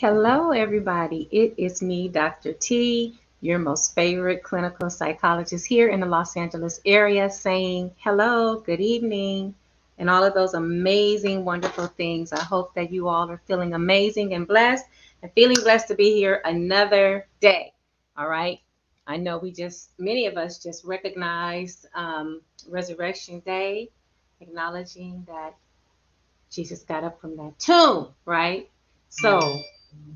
Hello, everybody. It is me, Dr. T, your most favorite clinical psychologist here in the Los Angeles area, saying hello, good evening, and all of those amazing, wonderful things. I hope that you all are feeling amazing and feeling blessed to be here another day. All right. I know many of us just recognized Resurrection Day, acknowledging that Jesus got up from that tomb, right? So,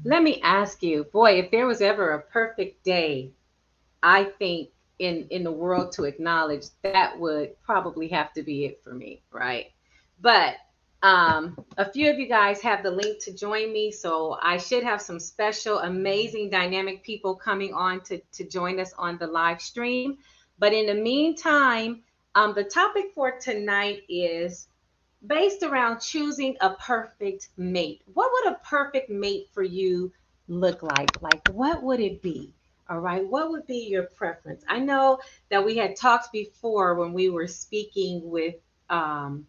let me ask you, boy, if there was ever a perfect day, I think in the world to acknowledge, that would probably have to be it for me, right? But a few of you guys have the link to join me, so I should have some special, amazing, dynamic people coming on to join us on the live stream. But in the meantime, the topic for tonight is based around choosing a perfect mate. What would a perfect mate for you look like? Like, what would it be? All right. What would be your preference? I know that we had talked before when we were speaking um,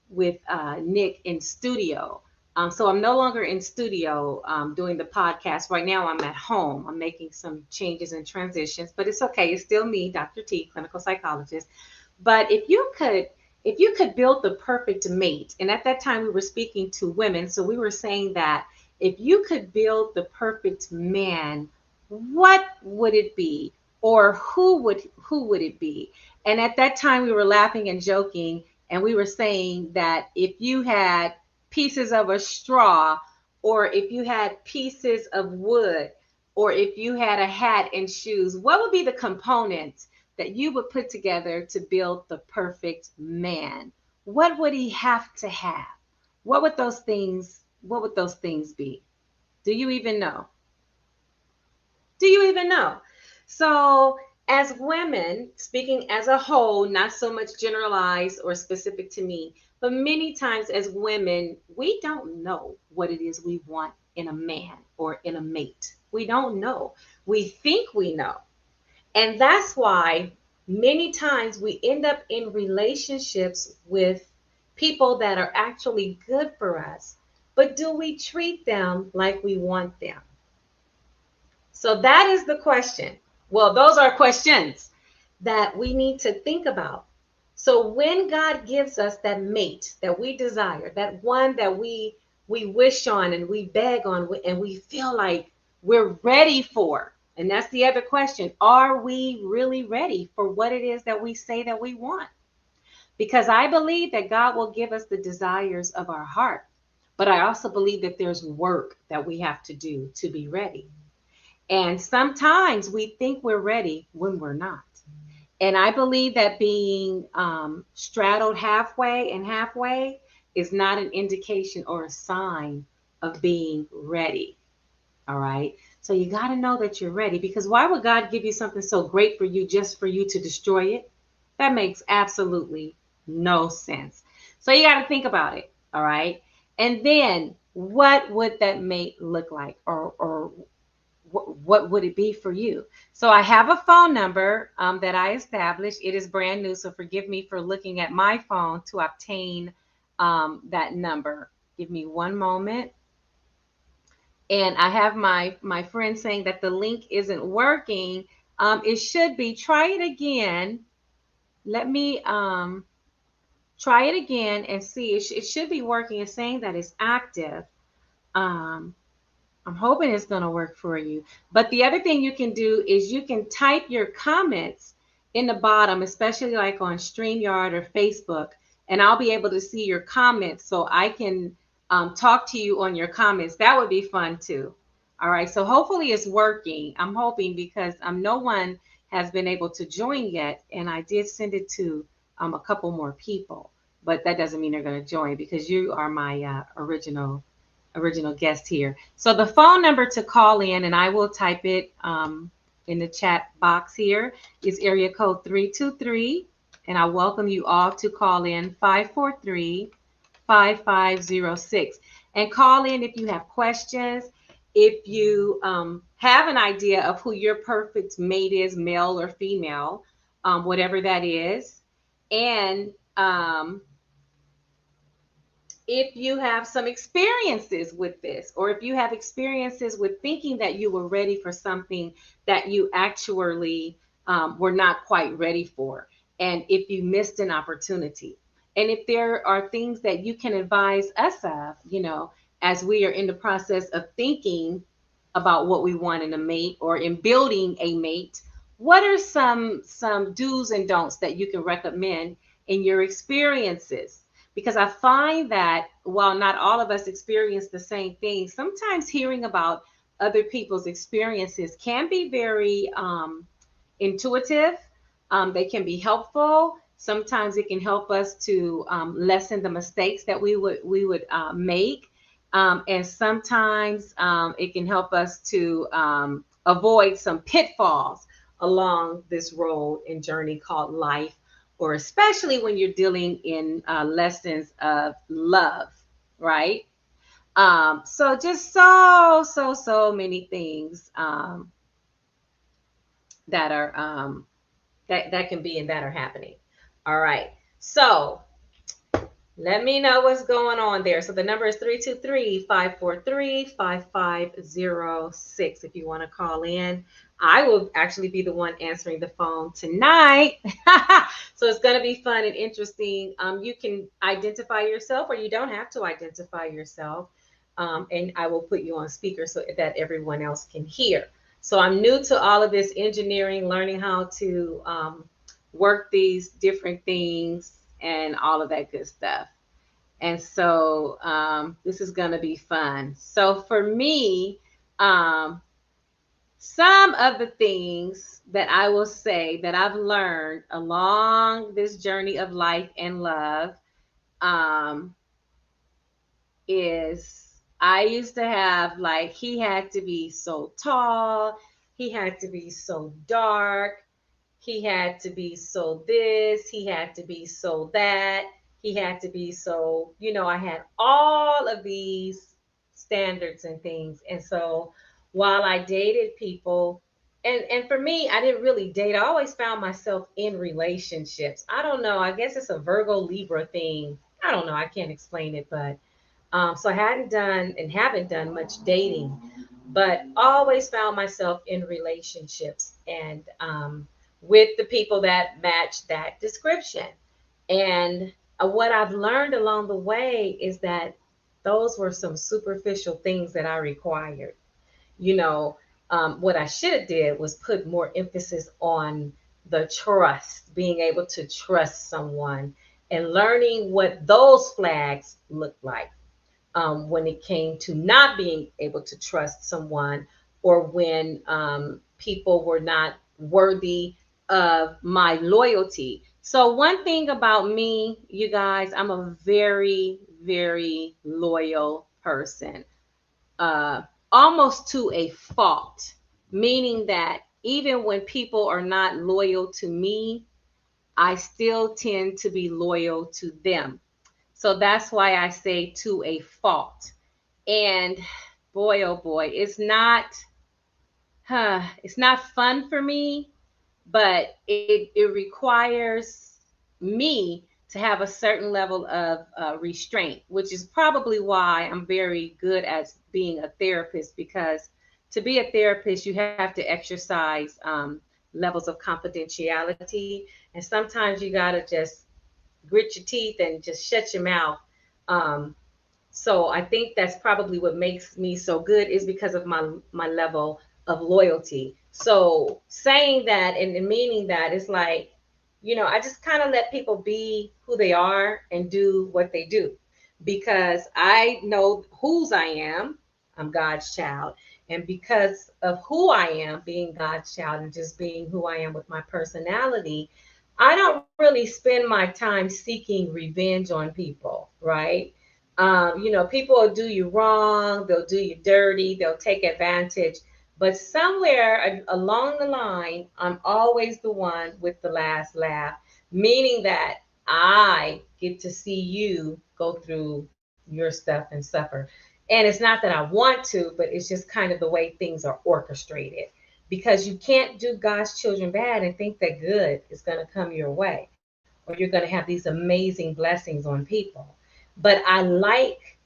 with Nick in studio. So I'm no longer in studio doing the podcast. Right now, I'm at home. I'm making some changes and transitions, but it's okay. It's still me, Dr. T, clinical psychologist. But if you could build the perfect mate, and at that time we were speaking to women, so we were saying that if you could build the perfect man, what would it be? Or who would it be? And at that time we were laughing and joking, and we were saying that if you had pieces of a straw, or if you had pieces of wood, or if you had a hat and shoes, what would be the components that you would put together to build the perfect man? What would he have to have? What would those things be? Do you even know? Do you even know? So, as women, speaking as a whole, not so much generalized or specific to me, but many times as women, we don't know what it is we want in a man or in a mate. We don't know. We think we know. And that's why many times we end up in relationships with people that are actually good for us, but do we treat them like we want them? So that is the question. Well, those are questions that we need to think about. So when God gives us that mate that we desire, that one that we wish on and we beg on and we feel like we're ready for. And that's the other question. Are we really ready for what it is that we say that we want? Because I believe that God will give us the desires of our heart. But I also believe that there's work that we have to do to be ready. And sometimes we think we're ready when we're not. And I believe that being straddled halfway and halfway is not an indication or a sign of being ready. All right. So you got to know that you're ready, because why would God give you something so great for you just for you to destroy it? That makes absolutely no sense. So you got to think about it. All right. And then what would that mate look like? Or what would it be for you? So I have a phone number that I established. It is brand new, so forgive me for looking at my phone to obtain that number. Give me one moment. And I have my friend saying that the link isn't working. It should be. Try it again. Let me try it again and see. It should be working. It's saying that it's active. Um, I'm hoping it's going to work for you. But the other thing you can do is you can type your comments in the bottom, especially like on StreamYard or Facebook, and I'll be able to see your comments so I can talk to you on your comments. That would be fun too. All right. So hopefully it's working. I'm hoping, because no one has been able to join yet, and I did send it to a couple more people, but that doesn't mean they're going to join, because you are my original guest here. So the phone number to call in, and I will type it in the chat box here, is area code 323. And I welcome you all to call in 543-5506. And call in if you have questions, if you have an idea of who your perfect mate is, male or female, whatever that is. And if you have some experiences with this, or if you have experiences with thinking that you were ready for something that you actually were not quite ready for, and if you missed an opportunity, and if there are things that you can advise us of, as we are in the process of thinking about what we want in a mate or in building a mate, what are some do's and don'ts that you can recommend in your experiences? Because I find that while not all of us experience the same thing, sometimes hearing about other people's experiences can be very intuitive. They can be helpful. Sometimes it can help us to lessen the mistakes that we would make, and sometimes it can help us to avoid some pitfalls along this road and journey called life, or especially when you're dealing in lessons of love, right? So just so many things that are that can be and that are happening. All right. So let me know what's going on there. So the number is 323-543-5506 if you want to call in. I will actually be the one answering the phone tonight. So it's going to be fun and interesting. You can identify yourself, or you don't have to identify yourself. And I will put you on speaker so that everyone else can hear. So I'm new to all of this engineering, learning how to work these different things and all of that good stuff. And so this is going to be fun. So for me, um, some of the things that I will say that I've learned along this journey of life and love um, is I used to have, like, he had to be so tall, he had to be so dark, he had to be so this, he had to be so that, he had to be so, I had all of these standards and things. And so while I dated people, and for me, I didn't really date. I always found myself in relationships. I don't know. I guess it's a Virgo Libra thing. I don't know. I can't explain it, but so I hadn't done and haven't done much dating, but always found myself in relationships and with the people that match that description. And what I've learned along the way is that those were some superficial things that I required. You know, what I should have did was put more emphasis on the trust, being able to trust someone and learning what those flags look like when it came to not being able to trust someone, or when people were not worthy of my loyalty. So, one thing about me, you guys, I'm a very, very loyal person, uh, almost to a fault, meaning that even when people are not loyal to me, I still tend to be loyal to them. So that's why I say to a fault. And boy, oh boy, it's not fun for me, but it requires me to have a certain level of restraint, which is probably why I'm very good at being a therapist, because to be a therapist, you have to exercise levels of confidentiality. And sometimes you got to just grit your teeth and just shut your mouth. Um, so I think that's probably what makes me so good, is because of my level of loyalty. So saying that and meaning that, it's like, I just kind of let people be who they are and do what they do, because I know whose I am. I'm God's child. And because of who I am, being God's child and just being who I am with my personality, I don't really spend my time seeking revenge on people, right? People will do you wrong, they'll do you dirty, they'll take advantage. But somewhere along the line, I'm always the one with the last laugh, meaning that I get to see you go through your stuff and suffer. And it's not that I want to, but it's just kind of the way things are orchestrated. Because you can't do God's children bad and think that good is going to come your way, or you're going to have these amazing blessings on people. but I like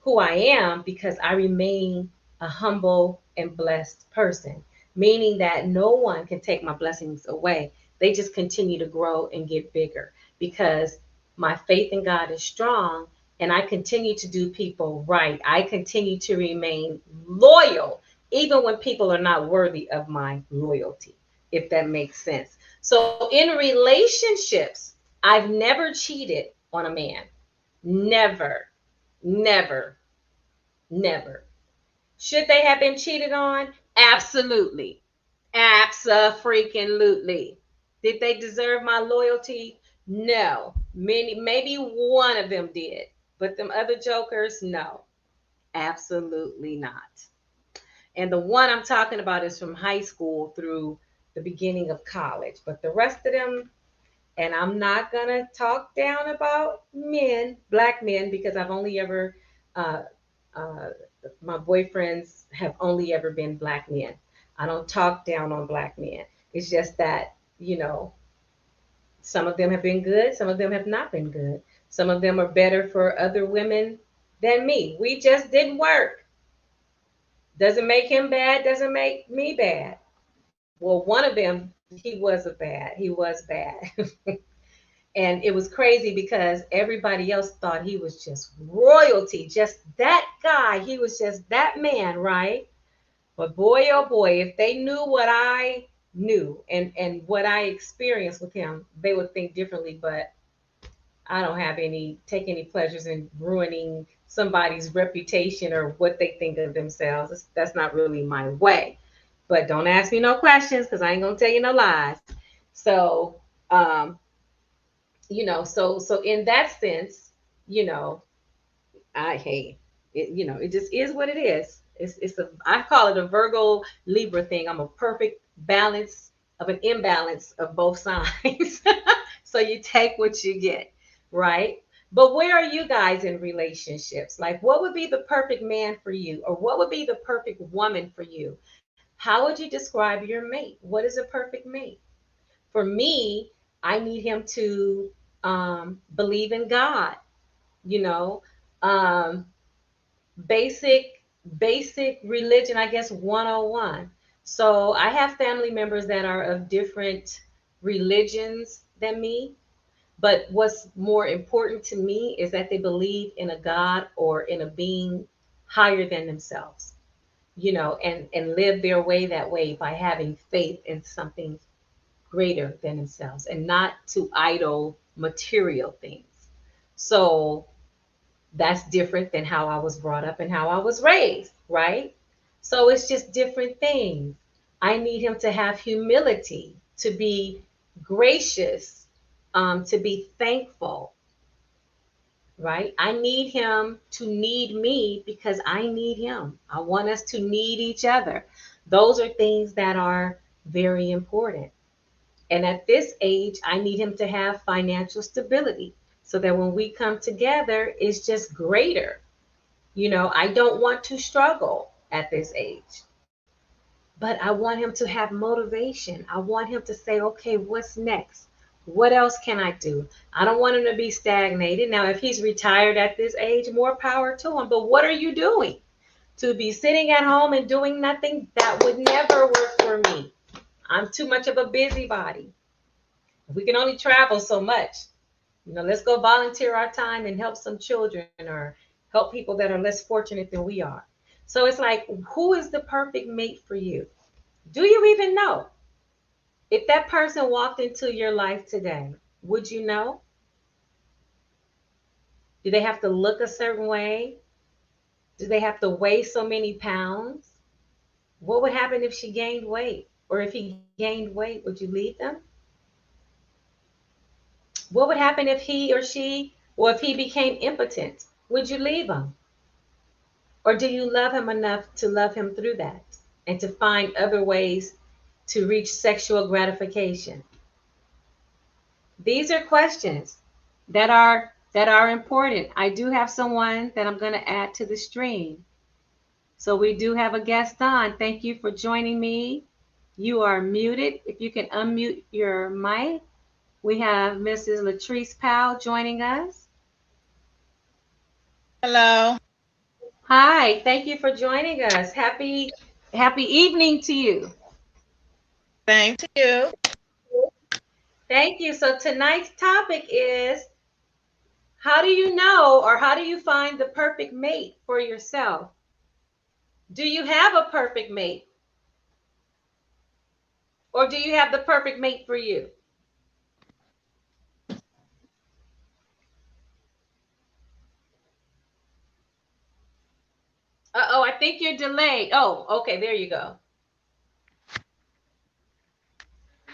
who I am because I remain a humble and blessed person, meaning that no one can take my blessings away. They just continue to grow and get bigger because my faith in God is strong and I continue to do people right. I continue to remain loyal, even when people are not worthy of my loyalty, if that makes sense. So in relationships, I've never cheated on a man. Never, never, never. Should they have been cheated on? Absolutely. Abso-freaking-lutely. Did they deserve my loyalty? No. Maybe one of them did. But them other jokers, no. Absolutely not. And the one I'm talking about is from high school through the beginning of college. But the rest of them, and I'm not going to talk down about men, black men, because I've only ever, uh, uh, my boyfriends have only ever been black men. I don't talk down on black men. It's just that, some of them have been good, some of them have not been good. Some of them are better for other women than me. We just didn't work. Doesn't make him bad, doesn't make me bad. Well, one of them, he was bad. And it was crazy because everybody else thought he was just royalty, just that guy. He was just that man, right? But boy, oh boy, if they knew what I knew and what I experienced with him, they would think differently. But I don't take any pleasures in ruining somebody's reputation or what they think of themselves. That's not really my way. But don't ask me no questions because I ain't gonna tell you no lies. So, um, so in that sense, you know, I hate it. It just is what it is. I call it a Virgo Libra thing. I'm a perfect balance of an imbalance of both sides. So you take what you get, right? But where are you guys in relationships? Like, what would be the perfect man for you, or what would be the perfect woman for you? How would you describe your mate? What is a perfect mate? For me, I need him to believe in God, you know, um, basic religion, I guess, 101. So I have family members that are of different religions than me, but what's more important to me is that they believe in a God or in a being higher than themselves, and live their way that way by having faith in something greater than themselves and not to idol material things. So that's different than how I was brought up and how I was raised, right? So it's just different things. I need him to have humility, to be gracious, to be thankful, right? I need him to need me because I need him. I want us to need each other. Those are things that are very important. And at this age, I need him to have financial stability so that when we come together, it's just greater. I don't want to struggle at this age, but I want him to have motivation. I want him to say, okay, what's next? What else can I do? I don't want him to be stagnated. Now, if he's retired at this age, more power to him. But what are you doing? To be sitting at home and doing nothing, that would never work for me. I'm too much of a busybody. We can only travel so much. Let's go volunteer our time and help some children or help people that are less fortunate than we are. So it's like, who is the perfect mate for you? Do you even know? If that person walked into your life today, would you know? Do they have to look a certain way? Do they have to weigh so many pounds? What would happen if she gained weight? Or if he gained weight, would you leave them? What would happen if he or she, or if he became impotent? Would you leave him? Or do you love him enough to love him through that and to find other ways to reach sexual gratification? These are questions that are important. I do have someone that I'm going to add to the stream. So we do have a guest on. Thank you for joining me. You are muted. If you can unmute your mic. We have Mrs. Latrice Powell joining us. Hello. Hi, thank you for joining us. Happy evening to you. Same to you. Thank you. So tonight's topic is how do you know or how do you find the perfect mate for yourself? Do you have a perfect mate or do you have the perfect mate for you? Uh-oh, I think you're delayed. Oh, okay, there you go.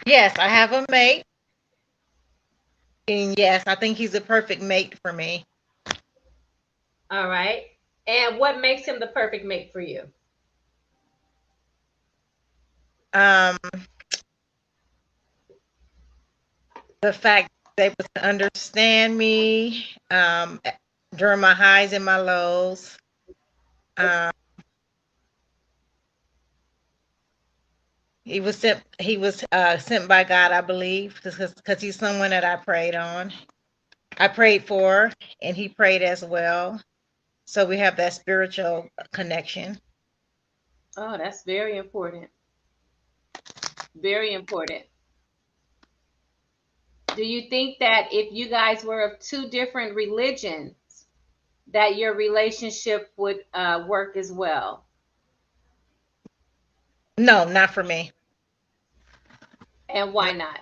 Yes, I have a mate. And yes, I think he's a perfect mate for me. All right. And what makes him the perfect mate for you? Um, the fact that he was to understand me during my highs and my lows. Um, he was sent by God, I believe, because he's someone that I prayed on. I prayed for, and he prayed as well. So we have that spiritual connection. Oh, that's very important. Very important. Do you think that if you guys were of two different religions, that your relationship would work as well? No, not for me. And why not?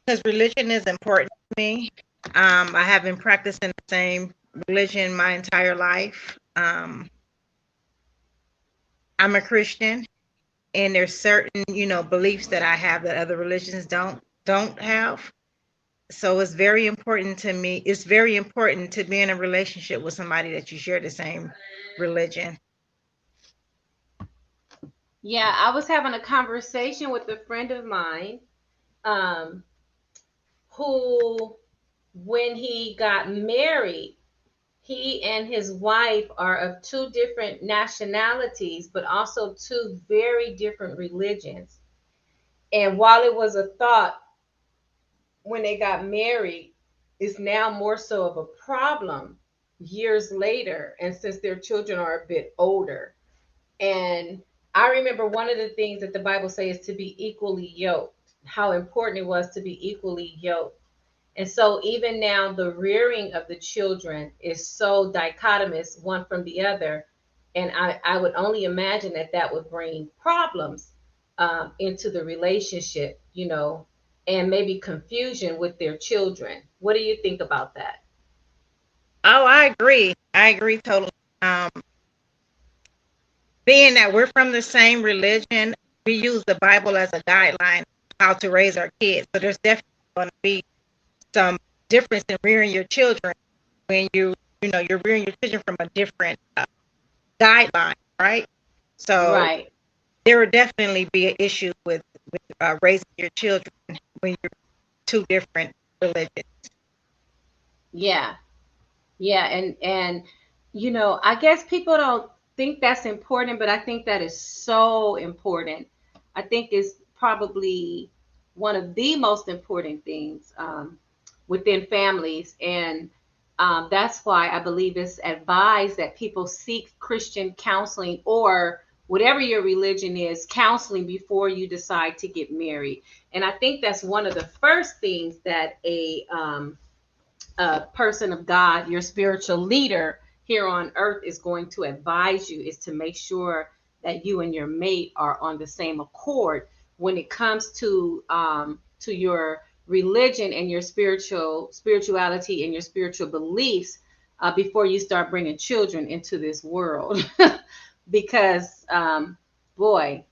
Because religion is important to me. I have been practicing the same religion my entire life. I'm a Christian, and there's certain, beliefs that I have that other religions don't have. So it's very important to me. It's very important to be in a relationship with somebody that you share the same religion. Yeah, I was having a conversation with a friend of mine um, who, when he got married, he and his wife are of two different nationalities, but also two very different religions. And while it was a thought when they got married, it's now more so of a problem years later. And since their children are a bit older. And I remember one of the things that the Bible says is to be equally yoked, how important it was to be equally yoked. And so even now, the rearing of the children is so dichotomous, one from the other. And I would only imagine that that would bring problems into the relationship, and maybe confusion with their children. What do you think about that? Oh, I agree. I agree totally. Um, Being that we're from the same religion, we use the Bible as a guideline how to raise our kids. So there's definitely going to be some difference in rearing your children when you're rearing your children from a different guideline, right? So Right. there will definitely be an issue with raising your children when you're two different religions. Yeah. Yeah. And I guess people don't think that's important, but I think that is so important. I think it's probably one of the most important things within families. And that's why I believe it's advised that people seek Christian counseling or whatever your religion is, counseling before you decide to get married. And I think that's one of the first things that a person of God, your spiritual leader here on earth, is going to advise you is to make sure that you and your mate are on the same accord when it comes to your religion and your spirituality and your spiritual beliefs before you start bringing children into this world. Because boy,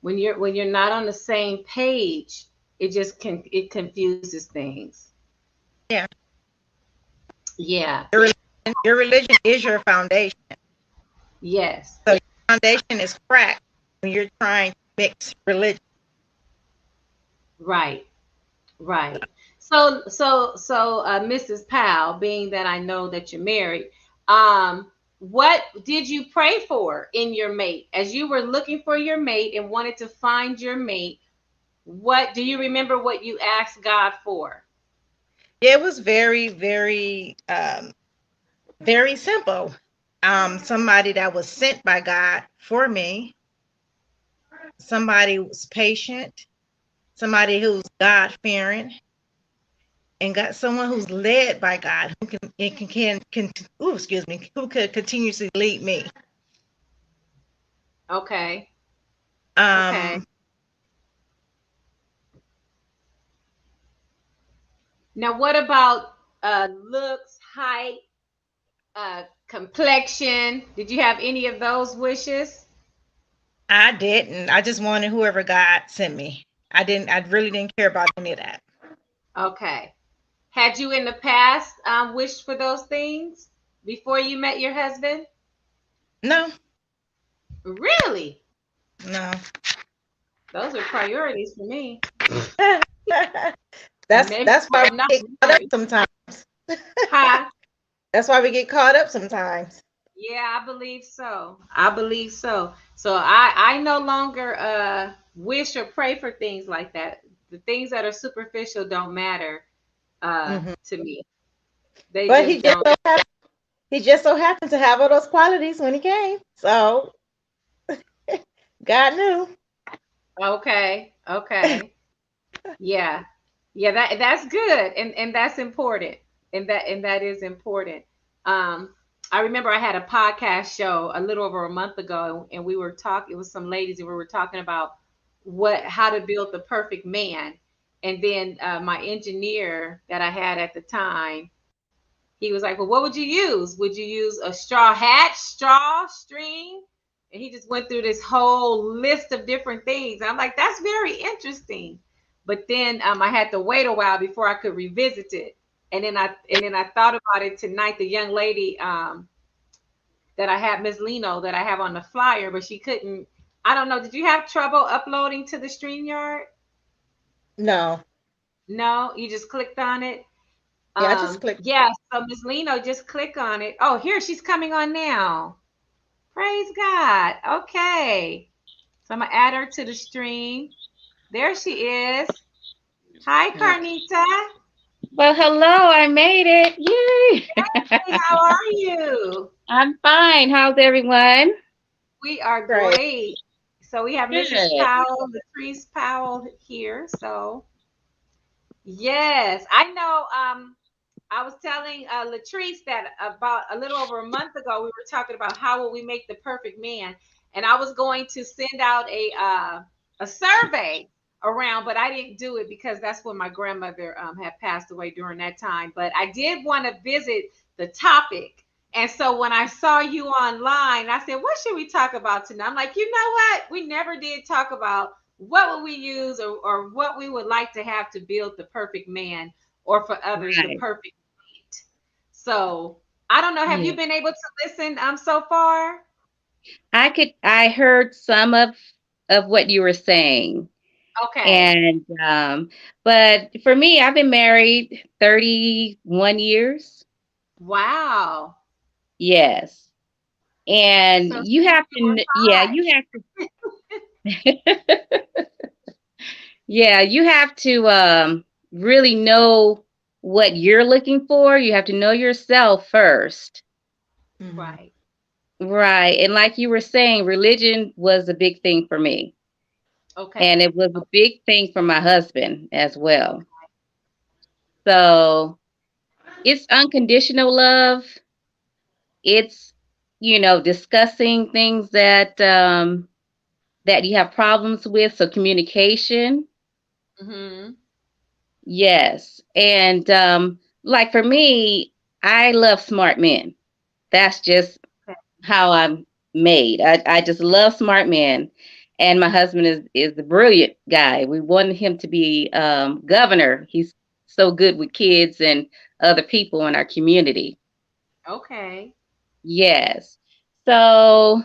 when you're not on the same page, it confuses things. Yeah, Yeah. your religion is your foundation. Yes. So your foundation is cracked when you're trying to mix religion. Right. Right. So, Mrs. Powell, being that I know that you're married, what did you pray for in your mate as you were looking for your mate and wanted to find your mate? What do you remember what you asked God for? Yeah, it was very, very, very simple. Somebody that was sent by God for me, somebody who's patient, somebody who's God fearing, and got someone who's led by God, who excuse me, who could continuously lead me. Okay. Okay. Um, Now, what about looks, height, complexion? Did you have any of those wishes? I didn't. I just wanted whoever God sent me. I really didn't care about any of that. Okay. Had you in the past wished for those things before you met your husband? No, Really? no. Those are priorities for me. that's Maybe that's why I'm not we get caught up married. sometimes. Huh? That's why we get caught up sometimes. Yeah, I believe so. I believe so. So I no longer wish or pray for things like that. The things that are superficial don't matter Hmm. to me. They But just don't. he just so happened to have all those qualities when he came. So God knew. Okay. Okay. Yeah. Yeah, that's good, and that's important. And that is important. Um I remember I had a podcast show a little over a month ago, and we were talking, it was some ladies, and we were talking about how to build the perfect man. And then my engineer that I had at the time, he was like, "Well, what would you use? Would you use a straw hat, straw, string?" And he just went through this whole list of different things. I'm like, "That's very interesting." But then I had to wait a while before I could revisit it. And then I thought about it tonight. The young lady that I have, Miss Lino, that I have on the flyer, but she couldn't. I don't know. Did you have trouble uploading to the StreamYard? No. No, you just clicked on it. Yeah, I just clicked. Yeah, so Miss Lino, just click on it. Oh, here she's coming on now. Praise God. Okay. So I'm gonna add her to the stream. There she is. Hi, Carnita. Well, hello, I made it. Yay! Hey, how are you? I'm fine. How's everyone? We are Great. great. So we have Mrs. Good. Powell, Latrice Powell here. So yes, I know. I was telling Latrice that about a little over a month ago, we were talking about how will we make the perfect man, and I was going to send out a survey around, but I didn't do it because that's when my grandmother had passed away during that time. But I did want to visit the topic, and so when I saw you online, I said, "What should we talk about tonight?" I'm like, you know what? We never did talk about what would we use, or what we would like to have to build the perfect man, or for others the Right. perfect mate. So I don't know. Have Yeah. you been able to listen so far? I heard some of what you were saying. Okay. And but for me, I've been married 31 years. Wow. Yes. And So you she's have doing to, yeah, you have to, yeah, you have to really know what you're looking for. You have to know yourself first. fine. Hmm. Right. Right. And like you were saying, religion was a big thing for me. And Okay. it was a big thing for my husband as well. Okay. So it's unconditional love. It's, discussing things that you have problems with. So communication. Mm-hmm. Yes. And like for me, I love smart men. That's just Okay. how I'm made. I just love smart men. And my husband is a brilliant guy. We wanted him to be governor. He's so good with kids and other people in our community. Okay. Yes. So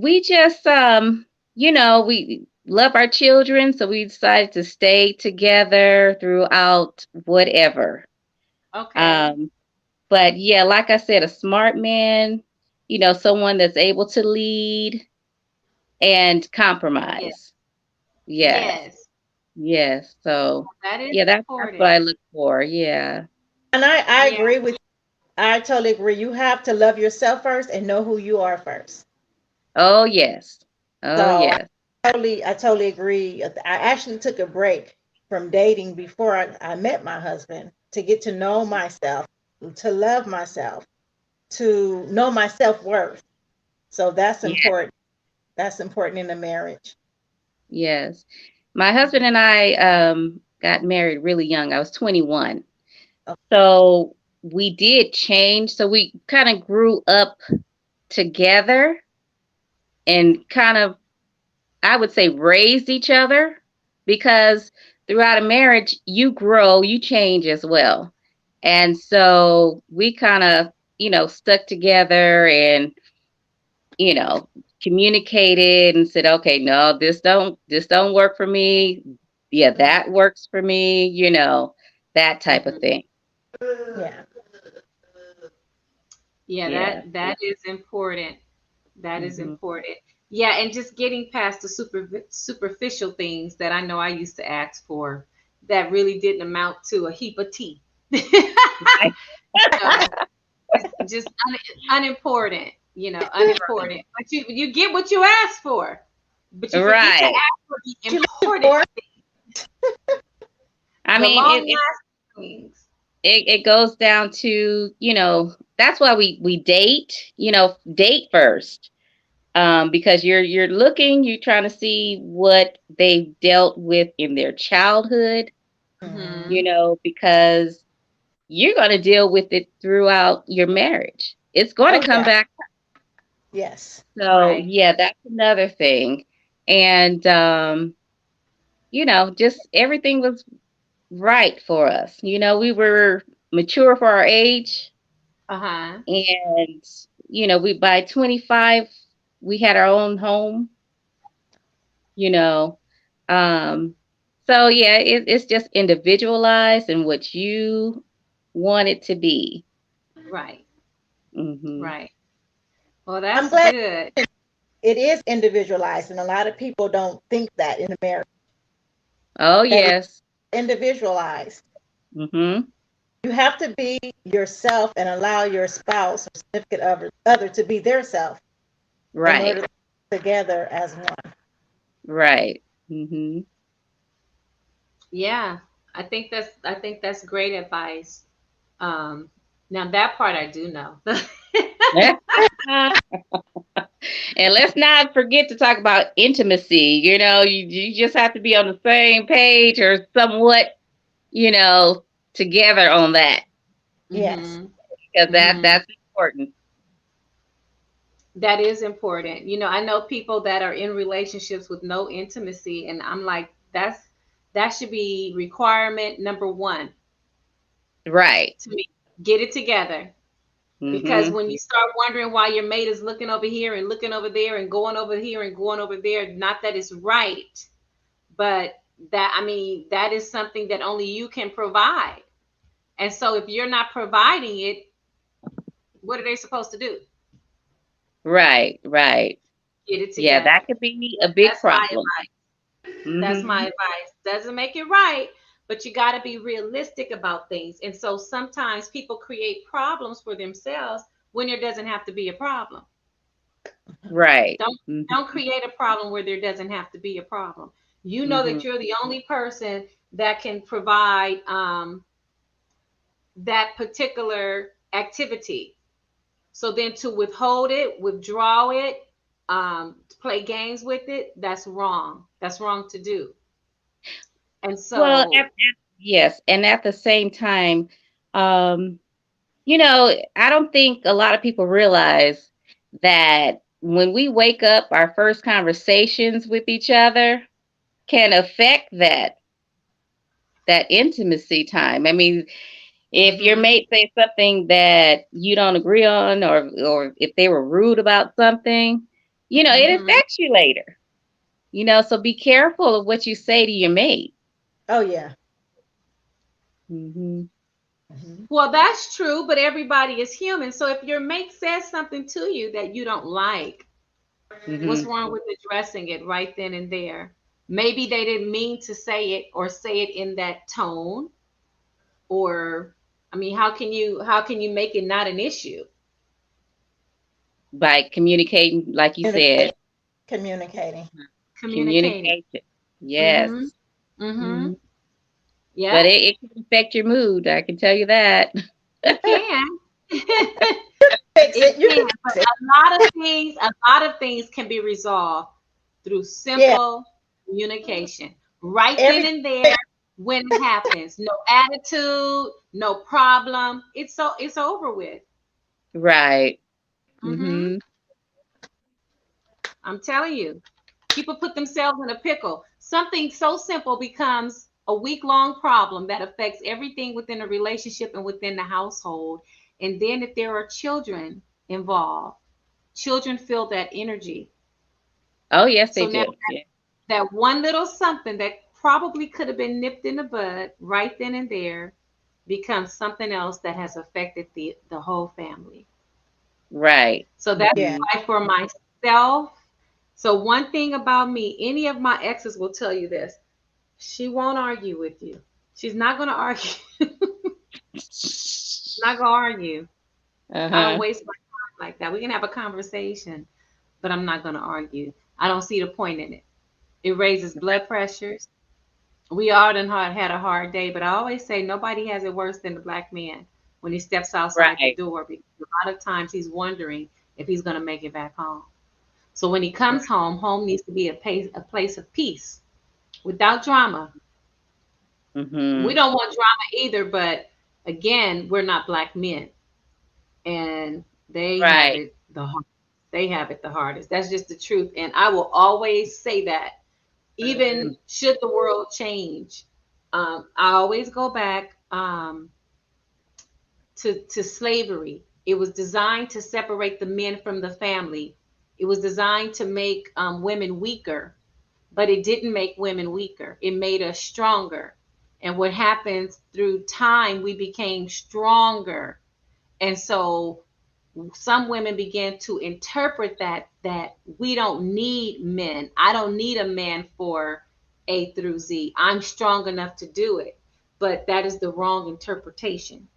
we just we love our children, so we decided to stay together throughout whatever. Okay. Um, but yeah, like I said, a smart man, someone that's able to lead and Yeah. compromise. Yes. Yes. Yes. So That is yeah, that's what important. I look for. Yeah. And I Yeah. agree with I totally agree. You have to love yourself first and know who you are first. Oh yes. Oh So yes. I totally agree. I actually took a break from dating before I met my husband to get to know myself, to love myself, to know my self-worth. So that's Yeah. important. That's important in a marriage. Yes. My husband and I got married really young. I was 21. Oh, So we did change. So we kind of grew up together and kind of, I would say, raised each other because throughout a marriage, you grow, you change as well. And so we kind of, stuck together and, you know, communicated and said, okay, no, this don't work for me. Yeah, Mhm. that works for me, that type of Mhm. thing. yeah. Yeah, Yeah. that is important. That is Hmm. important. Yeah, and just getting past the superficial things that I know I used to ask for that really didn't amount to a heap of tea. Right. know, just unimportant, unimportant. But you get what you ask for, but you forget to Right. ask for the What you looking important, for? I the mean, long lasting things. it goes down to, that's why we date, date first. Because you're looking, you're trying to see what they've dealt with in their childhood, Mhm. Hmm. because you're going to deal with it throughout your marriage. It's going Oh to come yeah. back. Yes. So, Right. yeah, that's another thing. And, just everything was right for us. We were mature for our age. Uh-huh. And, we by 25, we had our own home, you know. Um, so, yeah, it's just individualized and what you want it to be. Right. Hmm. Right. Well, I'm that's glad good. it is individualized, and a lot of people don't think that in a marriage Oh, that it's yes. individualized. Hmm. You have to be yourself and allow your spouse or significant other to be their self in order Right. to be together as one. Right. Hmm. Yeah. I think that's great advice. Now that part I do know. And let's not forget to talk about intimacy. You just have to be on the same page or somewhat, you know, together on that Yes. Hmm. because Hmm. that's important. That is important. I know people that are in relationships with no intimacy, and I'm like, that should be requirement number one Right. to me. Get it together. Because Hmm. when you start wondering why your mate is looking over here and looking over there and going over here and going over there, not that it's right, but that, I mean, that is something that only you can provide. And so if you're not providing it, what are they supposed to do? Right. Right. Get it Yeah, together. that could be a big That's my problem. advice. That's my Hmm. advice. Doesn't make it right, but you got to be realistic about things. And so sometimes people create problems for themselves when there doesn't have to be a problem. Right. Don't Hmm. don't create a problem where there doesn't have to be a problem. You know Hmm. that you're the only person that can provide that particular activity. So then to withhold it, withdraw it, play games with it, that's wrong. That's wrong to do. And Well, so, yes, and at the same time, um, I don't think a lot of people realize that when we wake up, our first conversations with each other can affect that intimacy time. I mean, if your mhm, mate says something that you don't agree on, or if they were rude about something, it mhm. affects you later. So be careful of what you say to your mate. Oh yeah. Hmm. Mhm. Well, that's true, but everybody is human. So if your mate says something to you that you don't like, what's Hmm. wrong with addressing it right then and there? Maybe they didn't mean to say it or say it in that tone. Or, I mean, how can you make it not an issue? By communicating, like you said, Communicating. Communicating. communication. Yes. Mm-hmm. Mm-hmm. Mhm. Yeah, But it can affect your mood. I can tell you that. it can. Fix It it. You can, can but fix it. a lot of things can be resolved through Yeah. simple communication. Right then Every and there when it happens. No attitude, no problem. It's over with. Right. Hmm. Mhm. I'm telling you. People put themselves in a pickle. Something so simple becomes a week-long problem that affects everything within a relationship and within the household. And then if there are children involved, children feel that energy. Oh, yes, they So now do. Yeah. that one little something that probably could have been nipped in the bud right then and there becomes something else that has affected the whole family. Right. So that's yeah. Mhm. why for myself, so one thing about me, any of my exes will tell you this. She won't argue with you. She's not going to argue. Not going to argue. I don't Uh-huh. waste my time like that. We can have a conversation, but I'm not going to argue. I don't see the point in it. It raises blood pressures. We all done had a hard day, but I always say nobody has it worse than the black man when he steps outside the Right. door because a lot of times he's wondering if he's going to make it back home. So when he comes Right. home, home needs to be a place of peace without drama. We Mhm. don't want drama either, but again, we're not black men, and they have Right. it the hard. They have it the hardest. That's just the truth, and I will always say that, even Mm. should the world change. I always go back to slavery. It was designed to separate the men from the family. It was designed to make women weaker, but it didn't make women weaker. It made us stronger. And what happens through time, we became stronger. And so some women began to interpret that we don't need men. I don't need a man for A through Z. I'm strong enough to do it. But that is the wrong interpretation,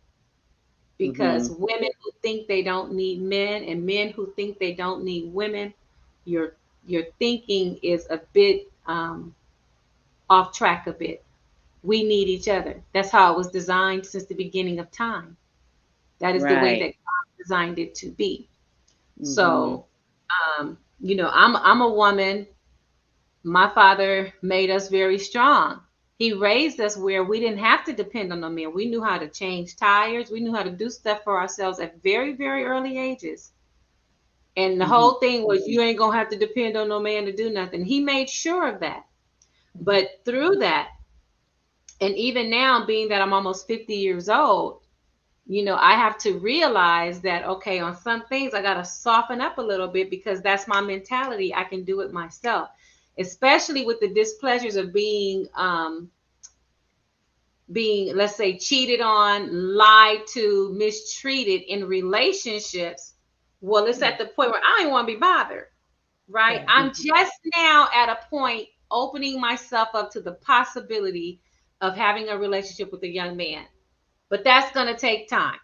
because Mhm. women who think they don't need men and men who think they don't need women, your your thinking is a bit off track a bit. We need each other. That's how it was designed since the beginning of time. That is the way Right. that God designed it to be. Mhm. So, I'm a woman. My father made us very strong. He raised us where we didn't have to depend on a man. We knew how to change tires. We knew how to do stuff for ourselves at very, very early ages. And the Mhm. whole thing was, you ain't gonna have to depend on no man to do nothing. He made sure of that. But through that, and even now, being that I'm almost 50 years old, I have to realize that, okay, on some things I got to soften up a little bit, because that's my mentality. I can do it myself, especially with the displeasures of being, let's say, cheated on, lied to, mistreated in relationships. Well, it's at the point where I don't want to be bothered, right? Yeah. I'm Mhm. just now at a point opening myself up to the possibility of having a relationship with a young man, but that's going to take time,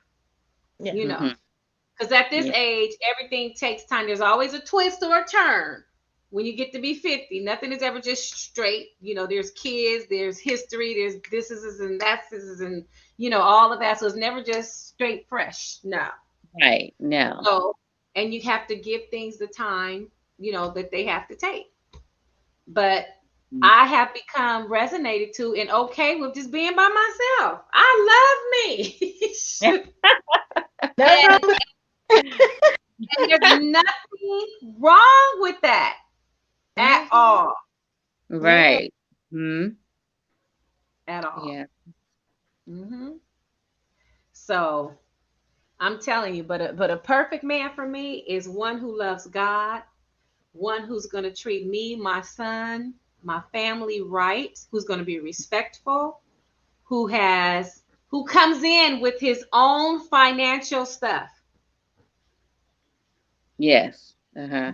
Yeah. you know. Mhm. Because at this Yeah. age, everything takes time. There's always a twist or a turn when you get to be 50. Nothing is ever just straight. There's kids, there's history, there's this is and that's this is and all of that. So it's never just straight fresh. No. Right. No. So, and you have to give things the time, that they have to take. But Mm. I have become resonated to and okay with just being by myself. I love me. Nothing wrong and with and there's nothing wrong with that at Mhm. all. Yeah. Right. Mhm. At all. Yeah. Hmm. So I'm telling you, but a perfect man for me is one who loves God, one who's going to treat me, my son, my family right, who's going to be respectful, who comes in with his own financial stuff. Yes. Uh-huh.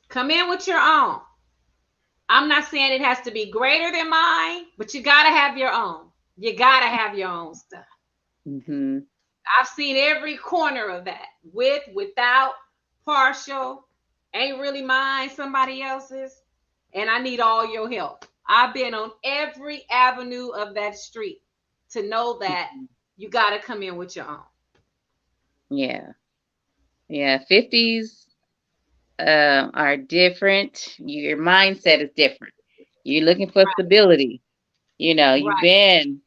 Come in with your own. I'm not saying it has to be greater than mine, but you got to have your own. You got to have your own stuff. Mm-hmm. I've seen every corner of that, with, without, partial, ain't really mine, somebody else's, and I need all your help. I've been on every avenue of that street to know that you got to come in with your own. Yeah. Yeah. 50s are different. Your mindset is different. You're looking for stability. You've Right, been,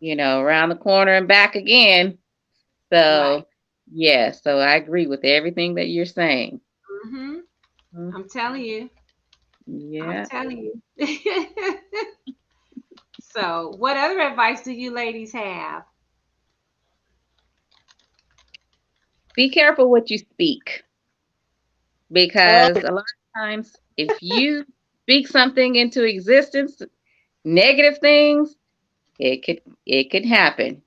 around the corner and back again. right. So, yeah. So I agree with everything that you're saying. hmm Mhm. I'm telling you. I'm Yeah. telling you. So, what other advice do you ladies have? Be careful what you speak, Oh, because a lot of times if you speak something into existence, negative things, it could happen.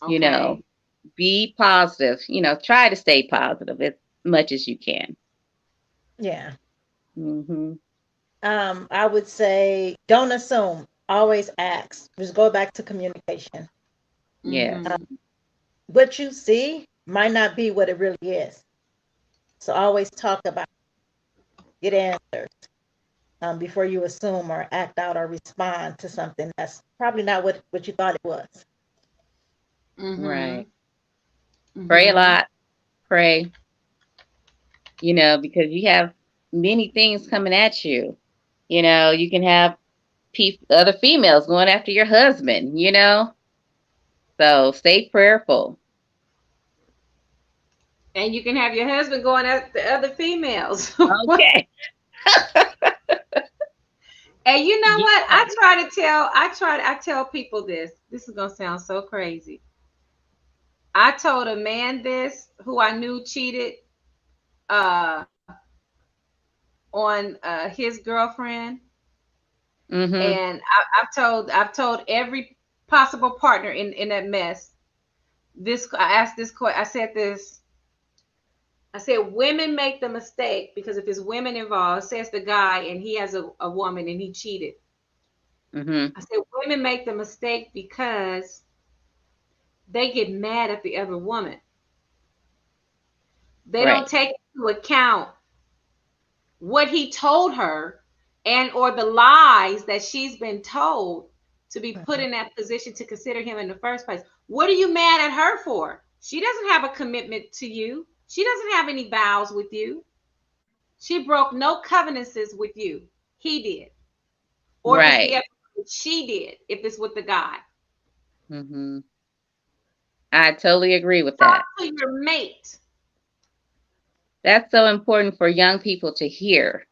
You know, Okay. be positive. Try to stay positive as much as you can. yeah. Hmm. I would say don't assume. Always ask. Just go back to communication. Yes. Mm-hmm. What you see might not be what it really is. So always talk about get answers before you assume or act out or respond to something that's probably not what you thought it was. Mm-hmm. Right. Pray a Mm-hmm. lot. Pray. Because you have many things coming at you. You can have other females going after your husband. So stay prayerful. And you can have your husband going at the other females. Okay. And you know what? Yeah. I tell people this. This is gonna sound so crazy. I told a man this who I knew cheated uh on his girlfriend, Mhm. and I've told every possible partner in that mess. This I asked this question. I said this. I said women make the mistake because if it's women involved, says the guy and he has a woman and he cheated. Mhm. I said women make the mistake because they get mad at the other woman. They don't Right. take into account what he told her and or the lies that she's been told to be put Mhm. in that position to consider him in the first place. What are you mad at her for? She doesn't have a commitment to you. She doesn't have any vows with you. She broke no covenants with you. He did. Or if it's the Right. other, she did, if it's with the guy. Mhm. I totally agree with Talk that. to your mate. That's so important for young people to hear,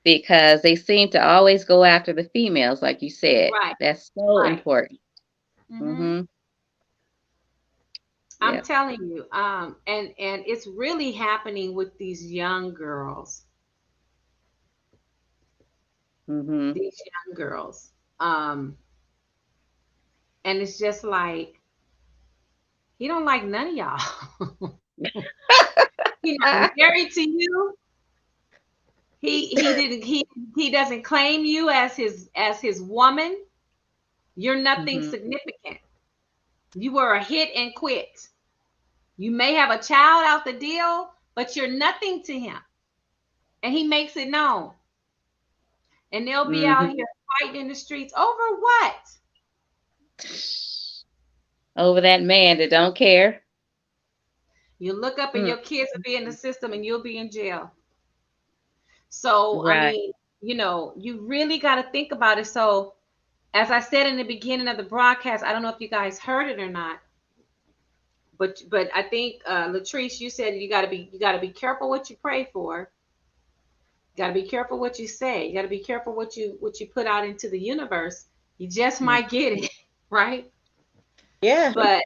because they seem to always go after the females, like you said. Right, That's so right. important. hmm Mhm. I'm Yep. telling you, and it's really happening with these young girls. Mhm. These young girls. Um, and it's just like he don't like none of y'all. He not married to you. He didn't he doesn't claim you as his woman. You're nothing Mhm. significant. You were a hit and quit. You may have a child out the deal, but you're nothing to him. And he makes it known. And they'll be out Mhm. here fighting in the streets over what? Over that man that don't care. You look up and Mm. your kids will be in the system and you'll be in jail. So, I Right. mean, you really got to think about it. So, as I said in the beginning of the broadcast, I don't know if you guys heard it or not, but I think Latrice, you said you got to be careful what you pray for. You got to be careful what you say. You got to be careful what you put out into the universe. You just Mm. might get it, right? Yeah. But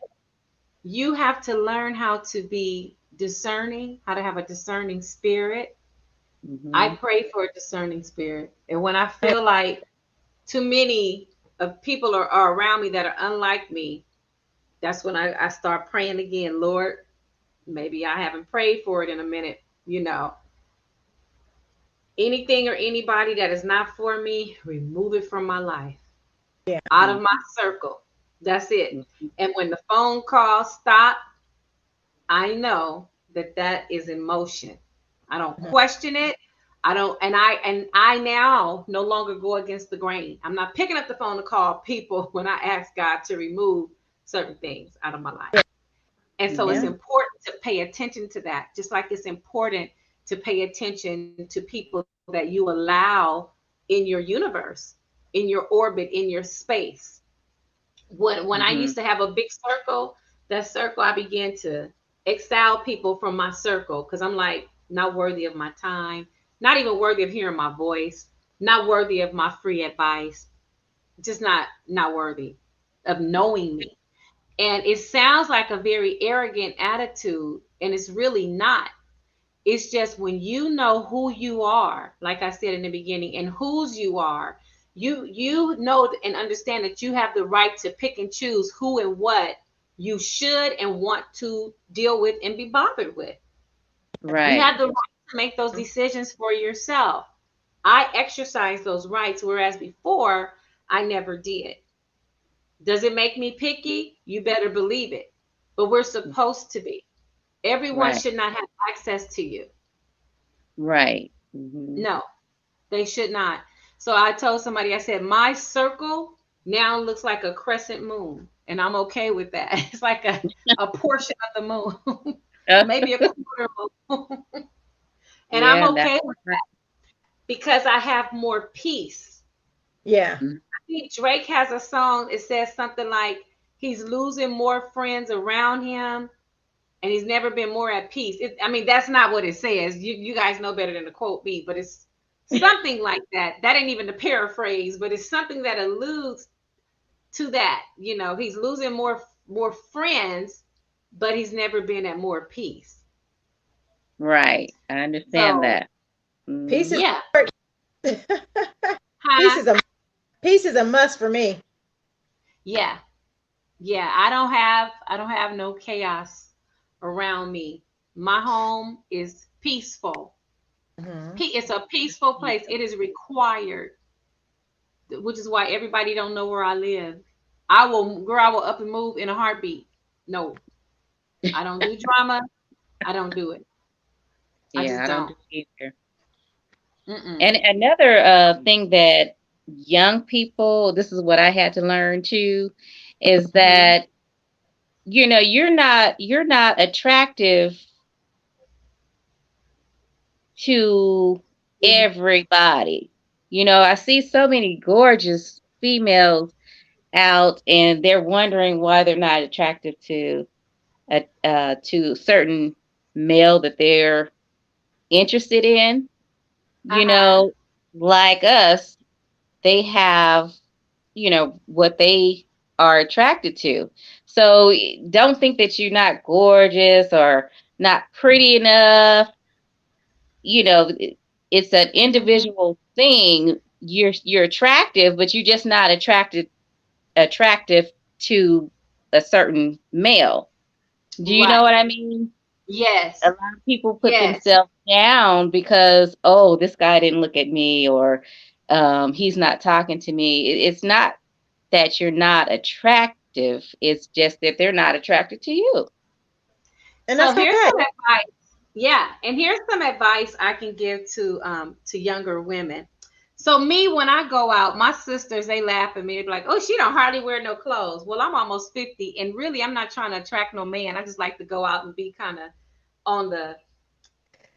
you have to learn how to be discerning, how to have a discerning spirit. I Mhm. pray for a discerning spirit. And when I feel like too many of people are around me that are unlike me, that's when I start praying again. Lord, maybe I haven't prayed for it in a minute, you know. Anything or anybody that is not for me, remove it from my life, Yeah. out of my circle. That's it. Mhm. And when the phone calls stop, I know that that is in motion. I don't Mhm. question it. I don't, and I now no longer go against the grain. I'm not picking up the phone to call people when I ask God to remove certain things out of my life. And so it's Yeah. important to pay attention to that, just like it's important to pay attention to people that you allow in your universe, in your orbit, in your space. When I Mhm. used to have a big circle, that circle I began to exile people from my circle because I'm like not worthy of my time, not even worthy of hearing my voice, not worthy of my free advice, just not worthy of knowing me. And it sounds like a very arrogant attitude, and it's really not. It's just when you know who you are, like I said in the beginning, and whose you are, you know and understand that you have the right to pick and choose who and what you should and want to deal with and be bothered with. You Right. have the right to make those decisions for yourself. I exercise those rights, whereas before I never did. Does it make me picky? You better believe it. But we're supposed to be. Everyone Right. should not have access to you. Right. Mhm. No, they should not. So I told somebody, I said, my circle now looks like a crescent moon, and I'm okay with that. It's like a portion of the moon, maybe a quarter moon. And I'm Yeah, that's okay with right. because I have more peace. Yeah. Mhm. I think Drake has a song, it says something like he's losing more friends around him and he's never been more at peace. I mean, that's not what it says. You guys know better than to quote me, but it's something like that. That ain't even the paraphrase, but it's something that alludes to that. You know, he's losing more friends, but he's never been at more peace. Right. I understand So that. Peace is Mhm. yeah, peace huh? is a peace is a must for me. Yeah, yeah. I don't have no chaos around me. My home is peaceful. Mhm. It's a peaceful place. It is required, which is why everybody don't know where I live. I will up and move in a heartbeat. No, I don't do drama. I don't do it. I Yeah, just I don't don't. do either. Mm-mm. And another thing that young people, this is what I had to learn too, is Mm-hmm. that you're not attractive to everybody. I see so many gorgeous females out and they're wondering why they're not attractive to certain male that they're interested in. You Uh-huh. know, like us, they have, what they are attracted to. So don't think that you're not gorgeous or not pretty enough. It's an Mm-hmm. individual thing. You're attractive, but you're just not attractive to a certain male. Do you know Right. what I mean? A Yes. lot of people put Yes. themselves down because, oh, this guy didn't look at me, or he's not talking to me. It's not that you're not attractive. It's just that they're not attracted to you. And So that's here's okay. some advice. Yeah, and here's some advice I can give to younger women. So me, when I go out, my sisters they laugh at me. They be like, "Oh, she don't hardly wear no clothes." Well, I'm almost 50, and really, I'm not trying to attract no man. I just like to go out and be kind of on the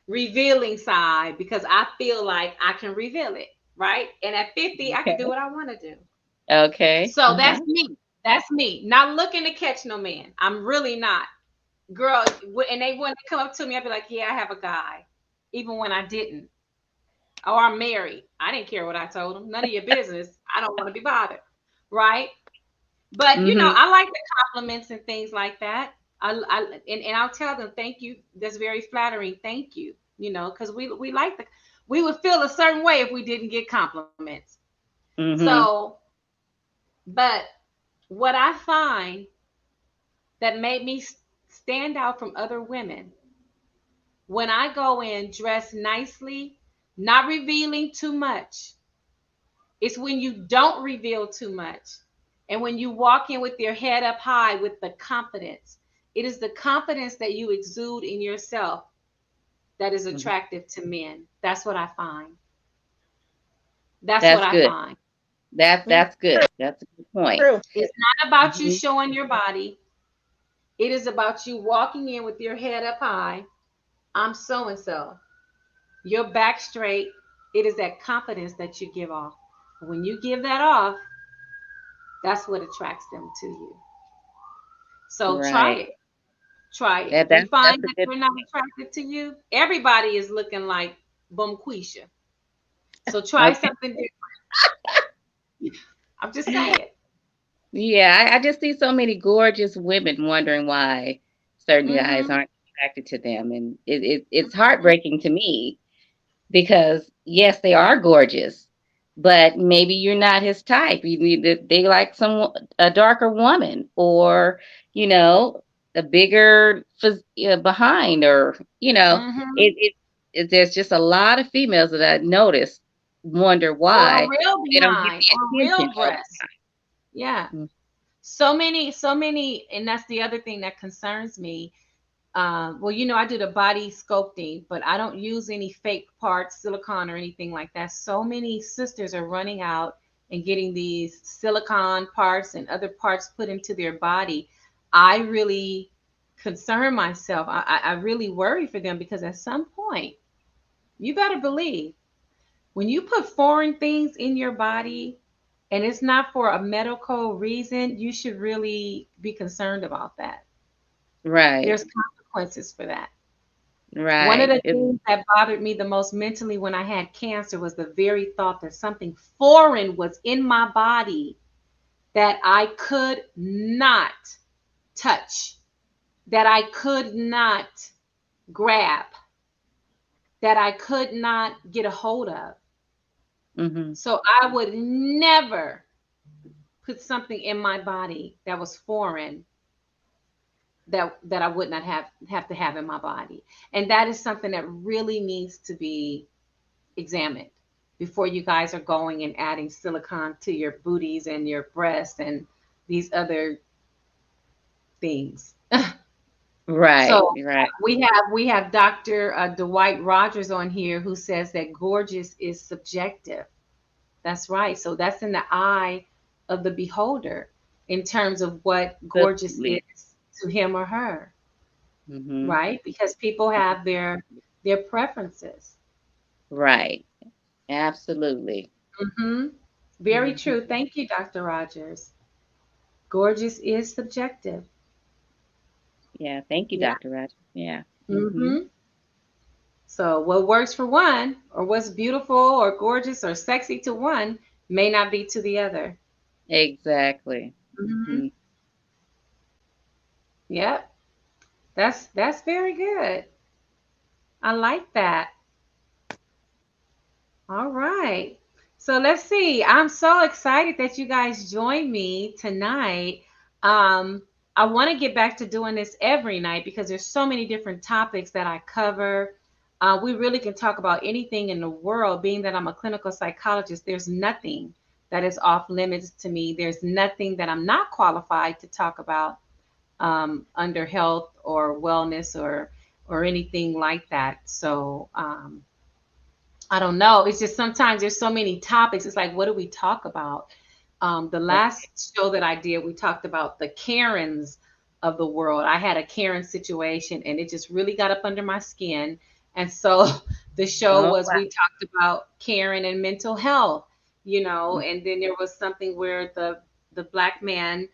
revealing side because I feel like I can reveal it, right? And at 50, I can do Okay. what I want to do. Okay. So Uh-huh. that's me. That's me. Not looking to catch no man. I'm really not. Girl, and they when they come up to me, I'd be like, "Yeah, I have a guy," even when I didn't. Or I'm married. I didn't care what I told them. None of your business. I don't want to be bothered, right? But Mm-hmm. I like the compliments and things like that. And I'll tell them thank you. That's very flattering. Thank you. Because we like we would feel a certain way if we didn't get compliments. Mm-hmm. So, but what I find that made me stand out from other women when I go in dressed nicely, not revealing too much. It's when you don't reveal too much. And when you walk in with your head up high with the confidence. It is the confidence that you exude in yourself that is Mhm. attractive to men. That's what I find. That's what That's I good. find. That's good. That's a good point. True. It's not about you Mhm. showing your body. It is about you walking in with your head up high. I'm so and so. Your back straight. It is that confidence that you give off. When you give that off, that's what attracts them to you. So try Right. it. Try it. That If you that's find a that good they're not point. attracted to you, everybody is looking like Bumquisha. So try Okay. something different. I'm just saying. Yeah, I just see so many gorgeous women wondering why certain guys Mm-hmm. aren't attracted to them, and it's heartbreaking to me because yes, they are gorgeous, but maybe you're not his type. You need they like a darker woman, or you know, a bigger behind, or Mm-hmm. it, it there's just a lot of females that I notice wonder Or a why real they don't get behind, or the attention real all the breast. Yeah. time. So many, and that's the other thing that concerns me. Well, I do the body sculpting, but I don't use any fake parts, silicone or anything like that. So many sisters are running out and getting these silicone parts and other parts put into their body. I really concern myself. I really worry for them because at some point, you better believe when you put foreign things in your body and it's not for a medical reason, you should really be concerned about that. Right, There's consequences for that. One of right. the things that bothered me the most mentally when I had cancer was the very thought that something foreign was in my body that I could not touch, that I could not grab, that I could not get a hold of. Hmm. So I would never put something in my body that was foreign that I would not have to have in my body. And that is something that really needs to be examined before you guys are going and adding silicone to your booties and your breasts and these other things. Right, So right. we have Dr. Dwight Rogers on here who says that gorgeous is subjective. That's right. So that's in the eye of the beholder in terms of what gorgeous Absolutely. is to him or her, Hmm. right? Because people have their preferences. Right. Absolutely. Hmm. Very Hmm. true. Thank you, Dr. Rogers. Gorgeous is subjective. Yeah. Thank you, Yeah. Dr. Roger. Yeah. Hmm. Hmm. So what works for one, or what's beautiful or gorgeous or sexy to one, may not be to the other. Exactly. Hmm. Hmm. Yep. That's very good. I like that. All right. So let's see. I'm so excited that you guys joined me tonight. Um, I want to get back to doing this every night because there's so many different topics that I cover. We really can talk about anything in the world. Being that I'm a clinical psychologist, there's nothing that is off limits to me. There's nothing that I'm not qualified to talk about under health or wellness or anything like that. So I don't know. It's just sometimes there's so many topics. It's like, what do we talk about? The last show that I did, we talked about the Karens of the world. I had a Karen situation and it just really got up under my skin. And so the show Oh, was, wow. we talked about Karen and mental health, Mm. and then there was something where the black man,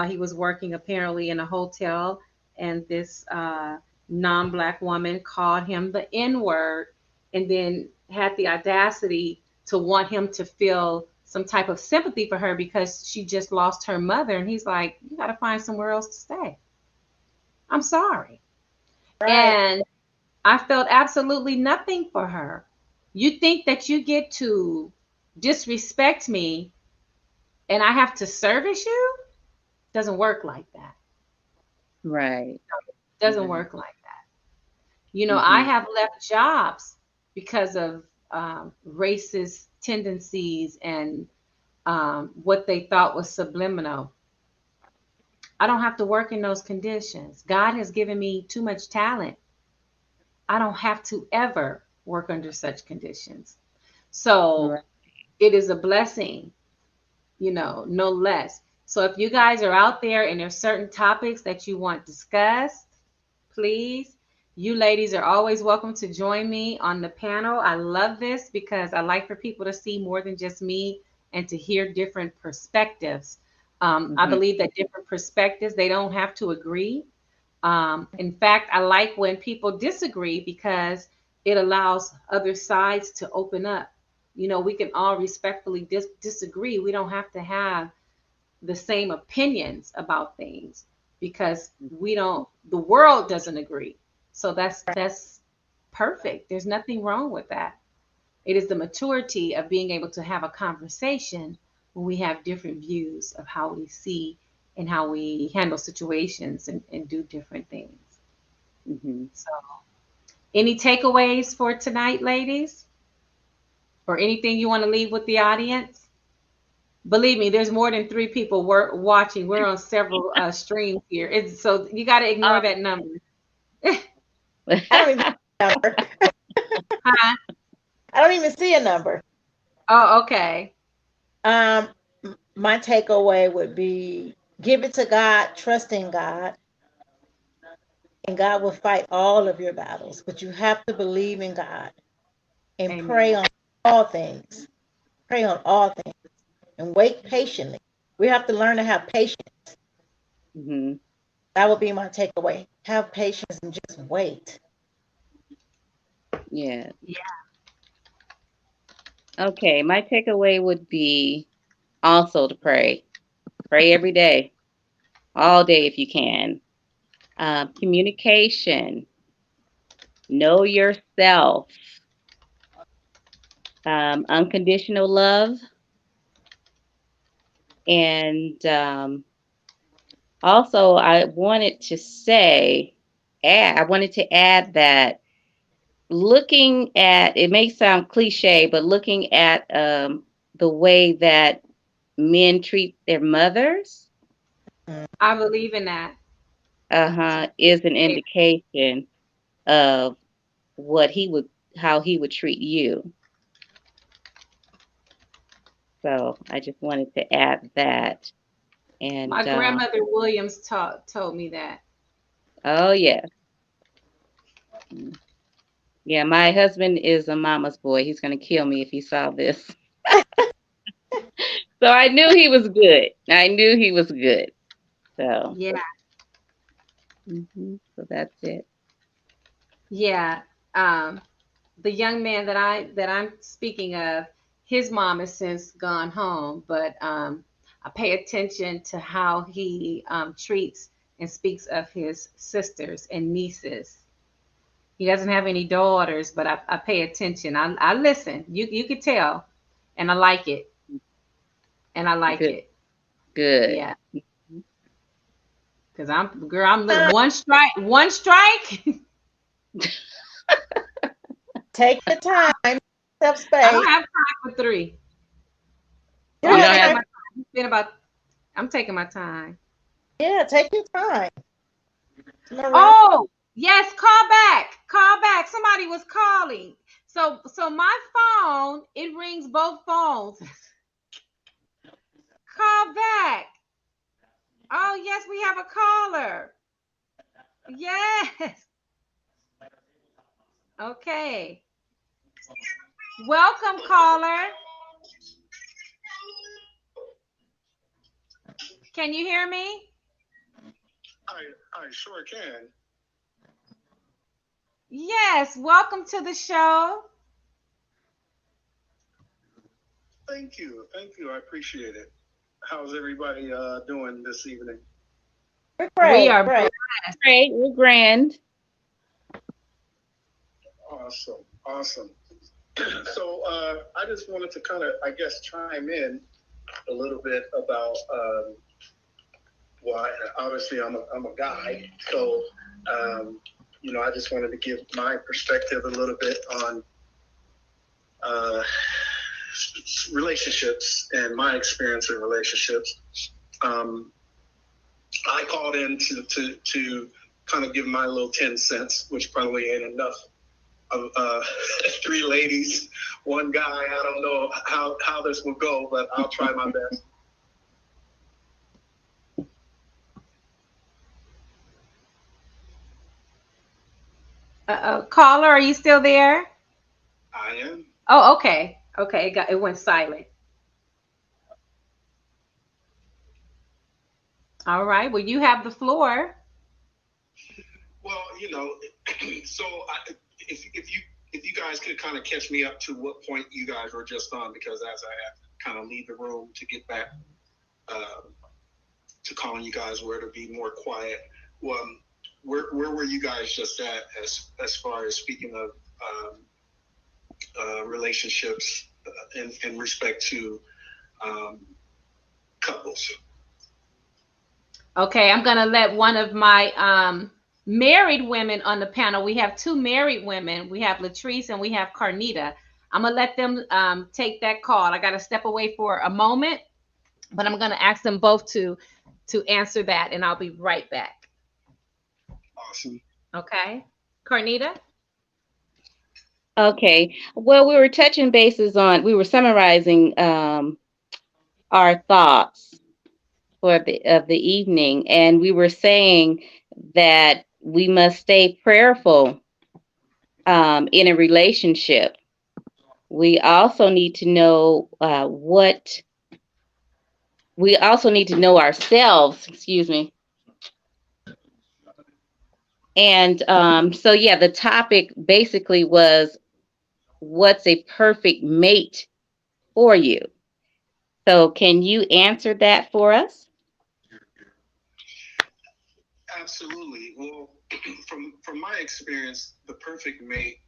he was working apparently in a hotel, and this non-black woman called him the N-word, and then had the audacity to want him to feel some type of sympathy for her because she just lost her mother. And he's like, you got to find somewhere else to stay. I'm sorry. Right. And I felt absolutely nothing for her. You think that you get to disrespect me and I have to service you? Doesn't work like that. Right. Doesn't Right. work like that. I Hmm. have left jobs because of racist tendencies and what they thought was subliminal. I don't have to work in those conditions. God has given me too much talent. I don't have to ever work under such conditions. So Right. it is a blessing, no less. So if you guys are out there and there's certain topics that you want discussed, please, you ladies are always welcome to join me on the panel. I love this because I like for people to see more than just me and to hear different perspectives. I Mhm. believe that different perspectives, they don't have to agree. In fact, I like when people disagree because it allows other sides to open up. We can all respectfully disagree. We don't have to have the same opinions about things because the world doesn't agree. So that's perfect. There's nothing wrong with that. It is the maturity of being able to have a conversation when we have different views of how we see and how we handle situations and do different things. Mhm. So, any takeaways for tonight, ladies? Or anything you want to leave with the audience? Believe me, there's more than 3 people watching. We're on several streams here. So you got to ignore that number. I don't even see a number. Huh? I don't even see a number. Oh, okay. Um, my takeaway would be give it to God, trust in God, and God will fight all of your battles. But you have to believe in God and pray Amen. on all things. Pray on all things and wait patiently. We have to learn to have patience. Mhm. That would be my takeaway. Have patience and just wait. Yeah. Yeah. Okay. My takeaway would be also to pray. Pray every day, all day if you can. Communication. Know yourself. Unconditional love, and also I wanted to I wanted to add that looking at, it may sound cliche, but looking at the way that men treat their mothers, I believe in that. is an indication of what how he would treat you. So I just wanted to add that. And My grandmother Williams told me that. oh yeah, yeah, my husband is a mama's boy. He's gonna kill me if he saw this. So I knew he was good. I knew he was good. So, Yeah. so that's it. Yeah. Um, the young man that I'm speaking of, his mom has since gone home, but I pay attention to how he treats and speaks of his sisters and nieces. He doesn't have any daughters, but I pay attention. I listen. You could tell, and I like it. And I like Good, it. good. Yeah, because I'm little. One strike. Take your time, self I don't space. have time for 3. You Oh, don't You I'm don't have have taking time. my time. It's been about. I'm taking my time. Yeah, take your time. No rush. Oh, yes, call back. Call back. Somebody was calling. So my phone, it rings both phones. Call back. Oh, yes, we have a caller. Yes. Okay. Welcome, caller. Can you hear me? I sure can. Yes, welcome to the show. Thank you. Thank you. I appreciate it. How's everybody doing this evening? We're We great, are great. great. We're grand. Awesome. Awesome. So I just wanted to kind of, I guess, chime in a little bit about why. Obviously, I'm a guy, so I just wanted to give my perspective a little bit uh, relationships and my experience in relationships. I called in to kind of give my little 10 cents, which probably ain't enough. Of 3 ladies, 1 guy. I don't know how this will go, but I'll try my best. Caller, are you still there? I am. Oh, okay. Okay, it went silent. All right. Well, you have the floor. Well, so if you guys could kind of catch me up to what point you guys were just on, because as I have to kind of leave the room to get back to calling you guys where to be more quiet. Where were you guys just at as far as speaking of relationships in respect to couples? Okay, I'm gonna let one of my married women on the panel. We have 2 married women. We have Latrice and we have Carnita. I'm gonna let them take that call. I gotta step away for a moment, but I'm gonna ask them both to answer that, and I'll be right back. Awesome. Okay, Carnita. Okay. Well, we were touching bases on, we were summarizing our thoughts for the evening, and we were saying that we must stay prayerful in a relationship. We also need to know we also need to know ourselves, excuse me. And so, yeah, the topic basically was, what's a perfect mate for you? So can you answer that for us? Absolutely. Well, from my experience, the perfect mate,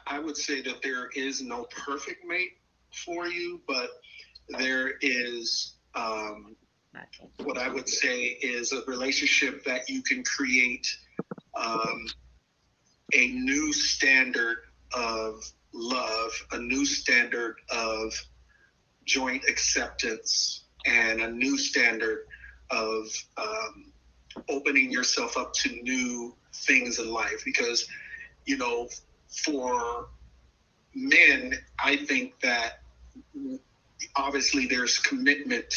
I would say that there is no perfect mate for you, but there is what I would say is a relationship that you can create a new standard of love, a new standard of joint acceptance, and a new standard of opening yourself up to new things in life. Because, for men, I think that obviously there's commitment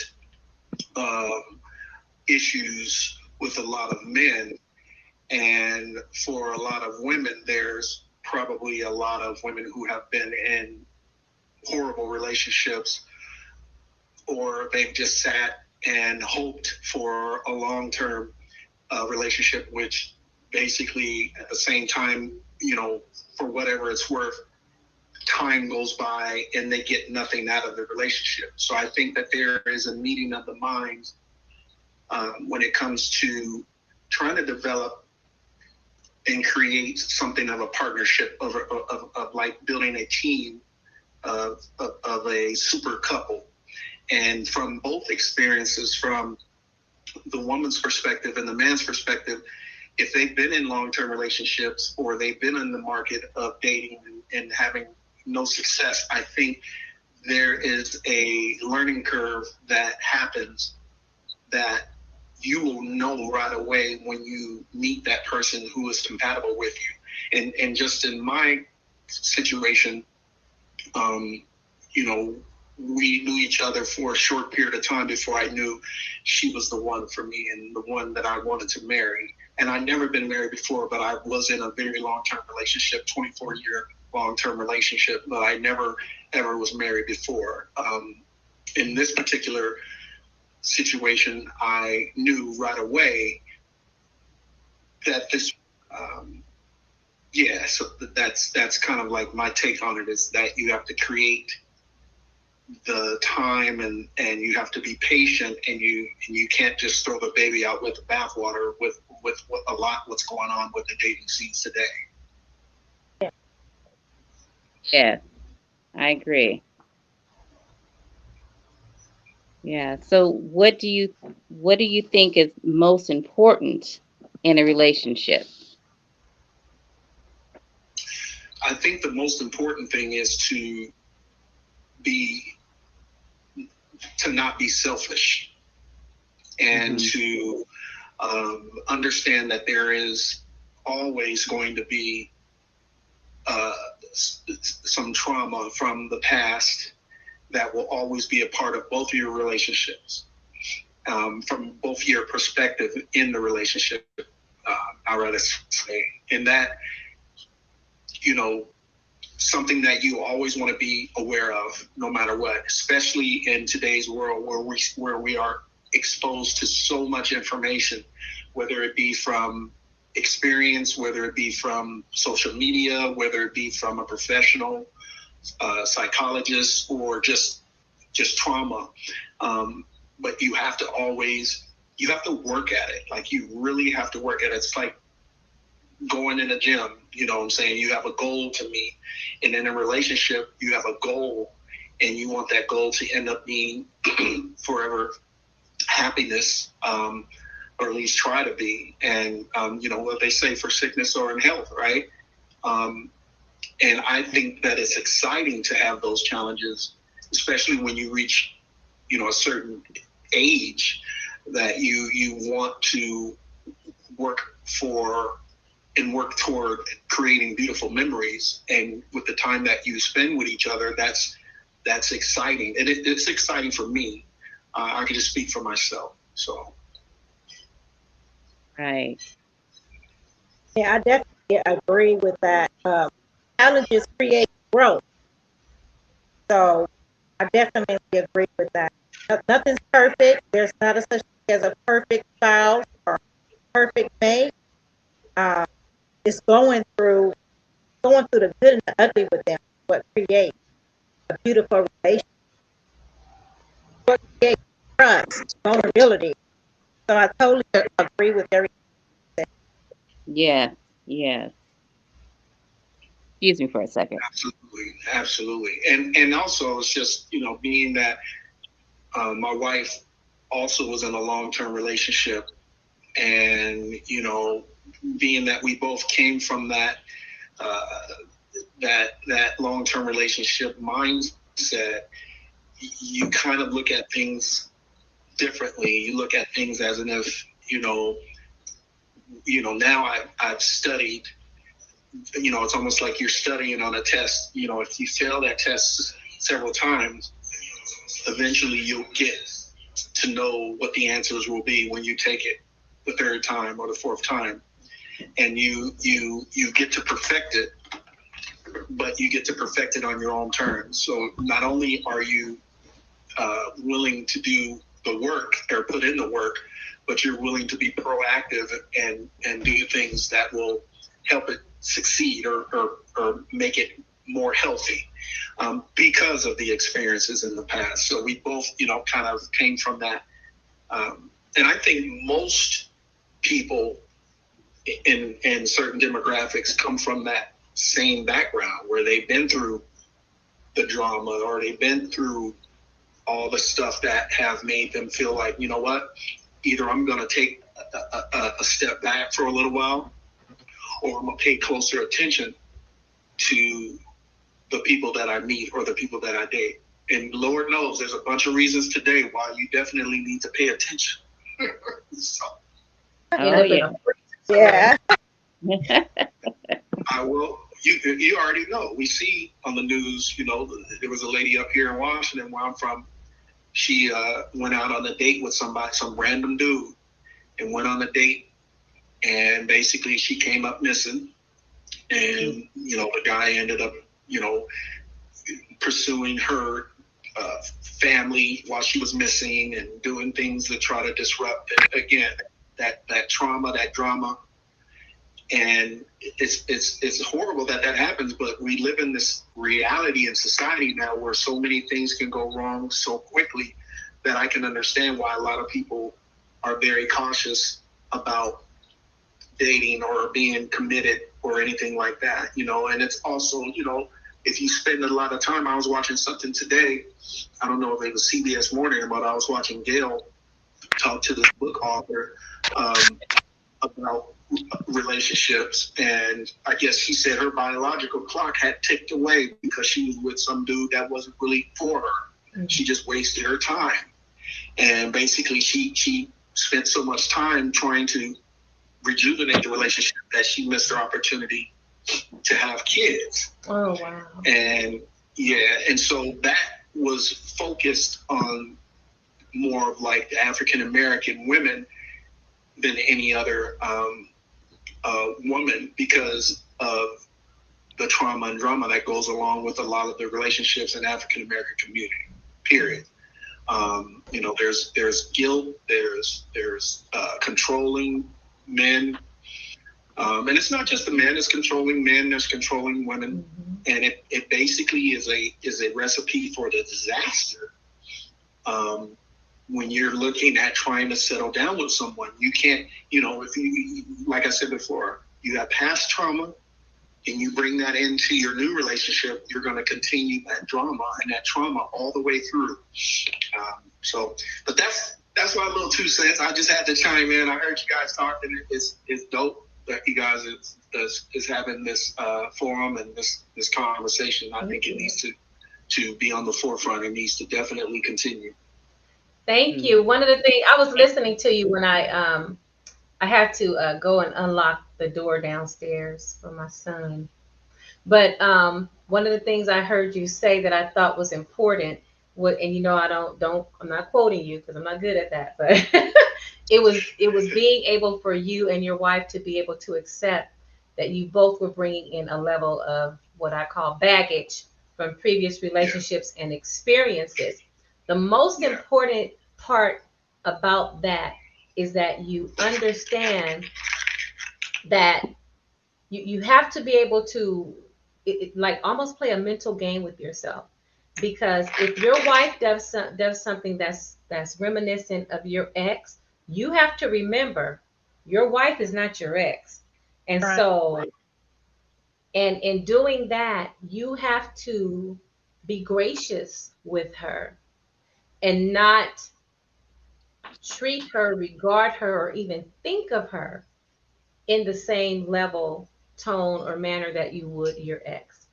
issues with a lot of men. And for a lot of women, there's probably a lot of women who have been in horrible relationships, or they've just sat and hoped for a long-term relationship, which basically at the same time, for whatever it's worth, time goes by and they get nothing out of the relationship. So I think that there is a meeting of the minds when it comes to trying to develop and create something of a partnership of like building a team of a super couple. And from both experiences, from the woman's perspective and the man's perspective, if they've been in long-term relationships or they've been in the market of dating and having no success, I think there is a learning curve that happens that you will know right away when you meet that person who is compatible with you. And just in my situation, we knew each other for a short period of time before I knew she was the one for me and the one that I wanted to marry. And I'd never been married before, but I was in a very long-term relationship, 24-year long-term relationship, but I never, ever was married before. In this particular situation, I knew right away that this, so that's kind of like my take on it, is that you have to create the time and you have to be patient, and you can't just throw the baby out with the bathwater with a lot what's going on with the dating scenes today. Yeah, I agree. Yeah. So what do you think is most important in a relationship? I think the most important thing is to not be selfish, and to understand that there is always going to be some trauma from the past that will always be a part of both of your relationships, from both your perspective in the relationship. I'd rather say, in that, something that you always want to be aware of, no matter what, especially in today's world where we are exposed to so much information, whether it be from experience, whether it be from social media, whether it be from a professional psychologist, or just trauma. But you have to work at it. Like, you really have to work at it. It's like going in a gym, you know what I'm saying? You have a goal to meet. And in a relationship, you have a goal, and you want that goal to end up being forever happiness, or at least try to be. And, what they say, for sickness or in health, right? And I think that it's exciting to have those challenges, especially when you reach, a certain age, that you want to work toward creating beautiful memories. And with the time that you spend with each other, that's exciting. And it's exciting for me. I can just speak for myself. So. Right. Yeah, I definitely agree with that. Challenges create growth. So I definitely agree with that. Nothing's perfect. There's not a such thing as a perfect spouse or perfect mate. It's going through the good and the ugly with them, what creates a beautiful relationship, what creates trust, vulnerability. So I totally agree with everything. Yeah. Yeah. Excuse me for a second. Absolutely. And also, it's just, being that my wife also was in a long-term relationship, and, being that we both came from that long-term relationship mindset, you kind of look at things differently. You look at things as an if, now I've studied, it's almost like you're studying on a test. If you fail that test several times, eventually you'll get to know what the answers will be when you take it the third time or the fourth time. And you get to perfect it, but you get to perfect it on your own terms. So not only are you willing to do the work or put in the work, but you're willing to be proactive and do things that will help it succeed or make it more healthy, because of the experiences in the past. So we both, kind of came from that. And I think most people in certain demographics come from that same background, where they've been through the drama, or they've been through all the stuff that have made them feel like, you know what, either I'm going to take a step back for a little while, or I'm going to pay closer attention to the people that I meet or the people that I date. And Lord knows there's a bunch of reasons today why you definitely need to pay attention. So, Oh, yeah. Yeah. I will. You already know. We see on the news, there was a lady up here in Washington, where I'm from. She went out on a date with some random dude, and went on a date, and basically she came up missing. And, the guy ended up, pursuing her family while she was missing, and doing things to try to disrupt, again, that trauma, that drama. And it's horrible that happens, but we live in this reality in society now where so many things can go wrong so quickly, that I can understand why a lot of people are very cautious about dating or being committed or anything like that, and it's also, if you spend a lot of time. I was watching something today, I don't know if it was CBS Morning, but I was watching Gail talk to this book author about relationships, and I guess she said her biological clock had ticked away because she was with some dude that wasn't really for her. She just wasted her time, and basically she spent so much time trying to rejuvenate the relationship that she missed her opportunity to have kids. Oh, wow. And yeah, and so that was focused on more of like the African American women than any other woman, because of the trauma and drama that goes along with a lot of the relationships in African American community. Period. You know, there's guilt, there's controlling men, and it's not just the men. There's controlling men. There's controlling women, and it basically is a recipe for the disaster. When you're looking at trying to settle down with someone, you can't, you know, if you, like I said before, you have past trauma and you bring that into your new relationship, you're going to continue that drama and that trauma all the way through. But that's my little 2 cents. I just had to chime in. I heard you guys talking. It's dope that you guys is having this forum and this conversation. I think it needs to be on the forefront. It needs to definitely continue. Thank you. One of the things, I was listening to you when I had to go and unlock the door downstairs for my son. But one of the things I heard you say that I thought was important, and you know, I'm not quoting you because I'm not good at that, but it was being able for you and your wife to be able to accept that you both were bringing in a level of what I call baggage from previous relationships and experiences. The most important part about that is that you understand that you have to be able to like almost play a mental game with yourself, because if your wife does something that's reminiscent of your ex, you have to remember your wife is not your ex, and Right. so and in doing that, you have to be gracious with her and not treat her, regard her, or even think of her in the same level, tone, or manner that you would your ex.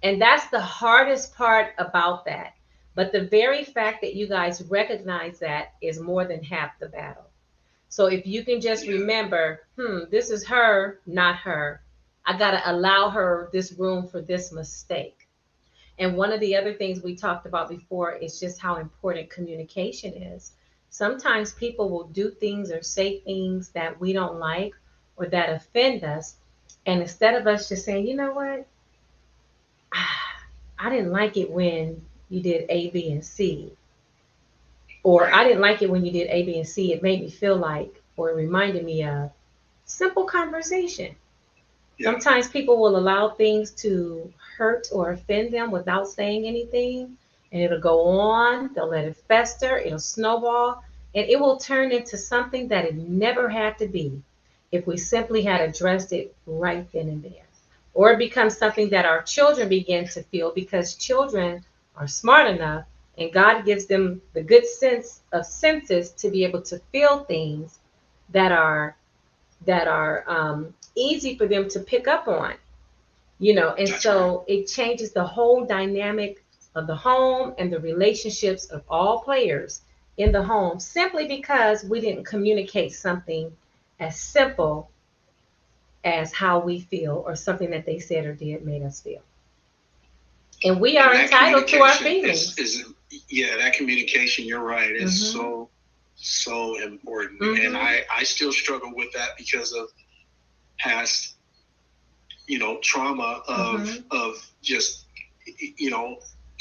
And that's the hardest part about that. But the very fact that you guys recognize that is more than half the battle. So if you can just remember, this is her, not her. I got to allow her this room for this mistake. And one of the other things we talked about before is just how important communication is. Sometimes people will do things or say things that we don't like or that offend us. And instead of us just saying, you know what? I didn't like it when you did A, B, and C. Or I didn't like it when you did A, B, and C. It made me feel like, or it reminded me of simple conversation. Yeah. Sometimes people will allow things to hurt or offend them without saying anything, and it'll go on. They'll let it fester. It'll snowball, and it will turn into something that it never had to be if we simply had addressed it right then and there. Or it becomes something that our children begin to feel, because children are smart enough and God gives them the good sense of senses to be able to feel things that are easy for them to pick up on, you know. And so it changes the whole dynamic of the home and the relationships of all players in the home, simply because we didn't communicate something as simple as how we feel, or something that they said or did made us feel. And we are entitled to our feelings. That communication, you're right, is so important. And I still struggle with that because of past, trauma of just,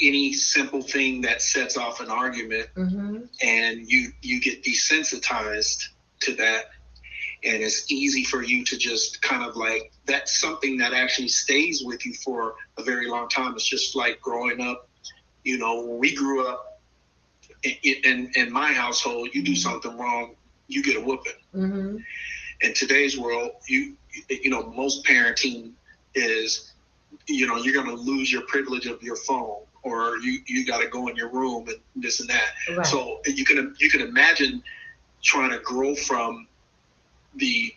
any simple thing that sets off an argument, and you get desensitized to that. And it's easy for you to just kind of like, that's something that actually stays with you for a very long time. It's just like growing up, when we grew up in my household, you do something wrong, you get a whooping. In today's world, most parenting is, you're going to lose your privilege of your phone, or you got to go in your room and this and that. Right. So you can imagine trying to grow from the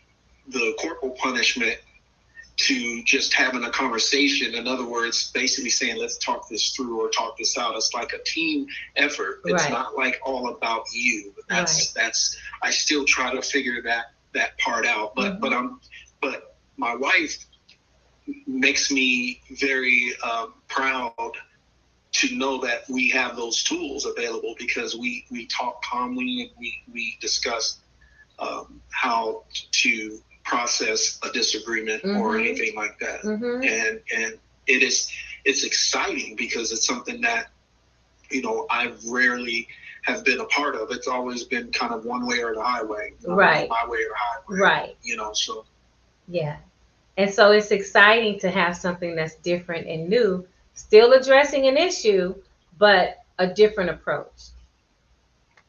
the corporal punishment to just having a conversation. In other words, basically saying, let's talk this through or talk this out. It's like a team effort. It's Right. not like all about you. That's I still try to figure that part out. But but my wife makes me very proud to know that we have those tools available, because we talk calmly and we discuss how to process a disagreement or anything like that. And it's exciting because it's something that, you know, I rarely have been a part of. It's always been kind of one way or the highway, Right. my way or the highway, Right. you know. So Yeah. And so it's exciting to have something that's different and new, still addressing an issue, but a different approach.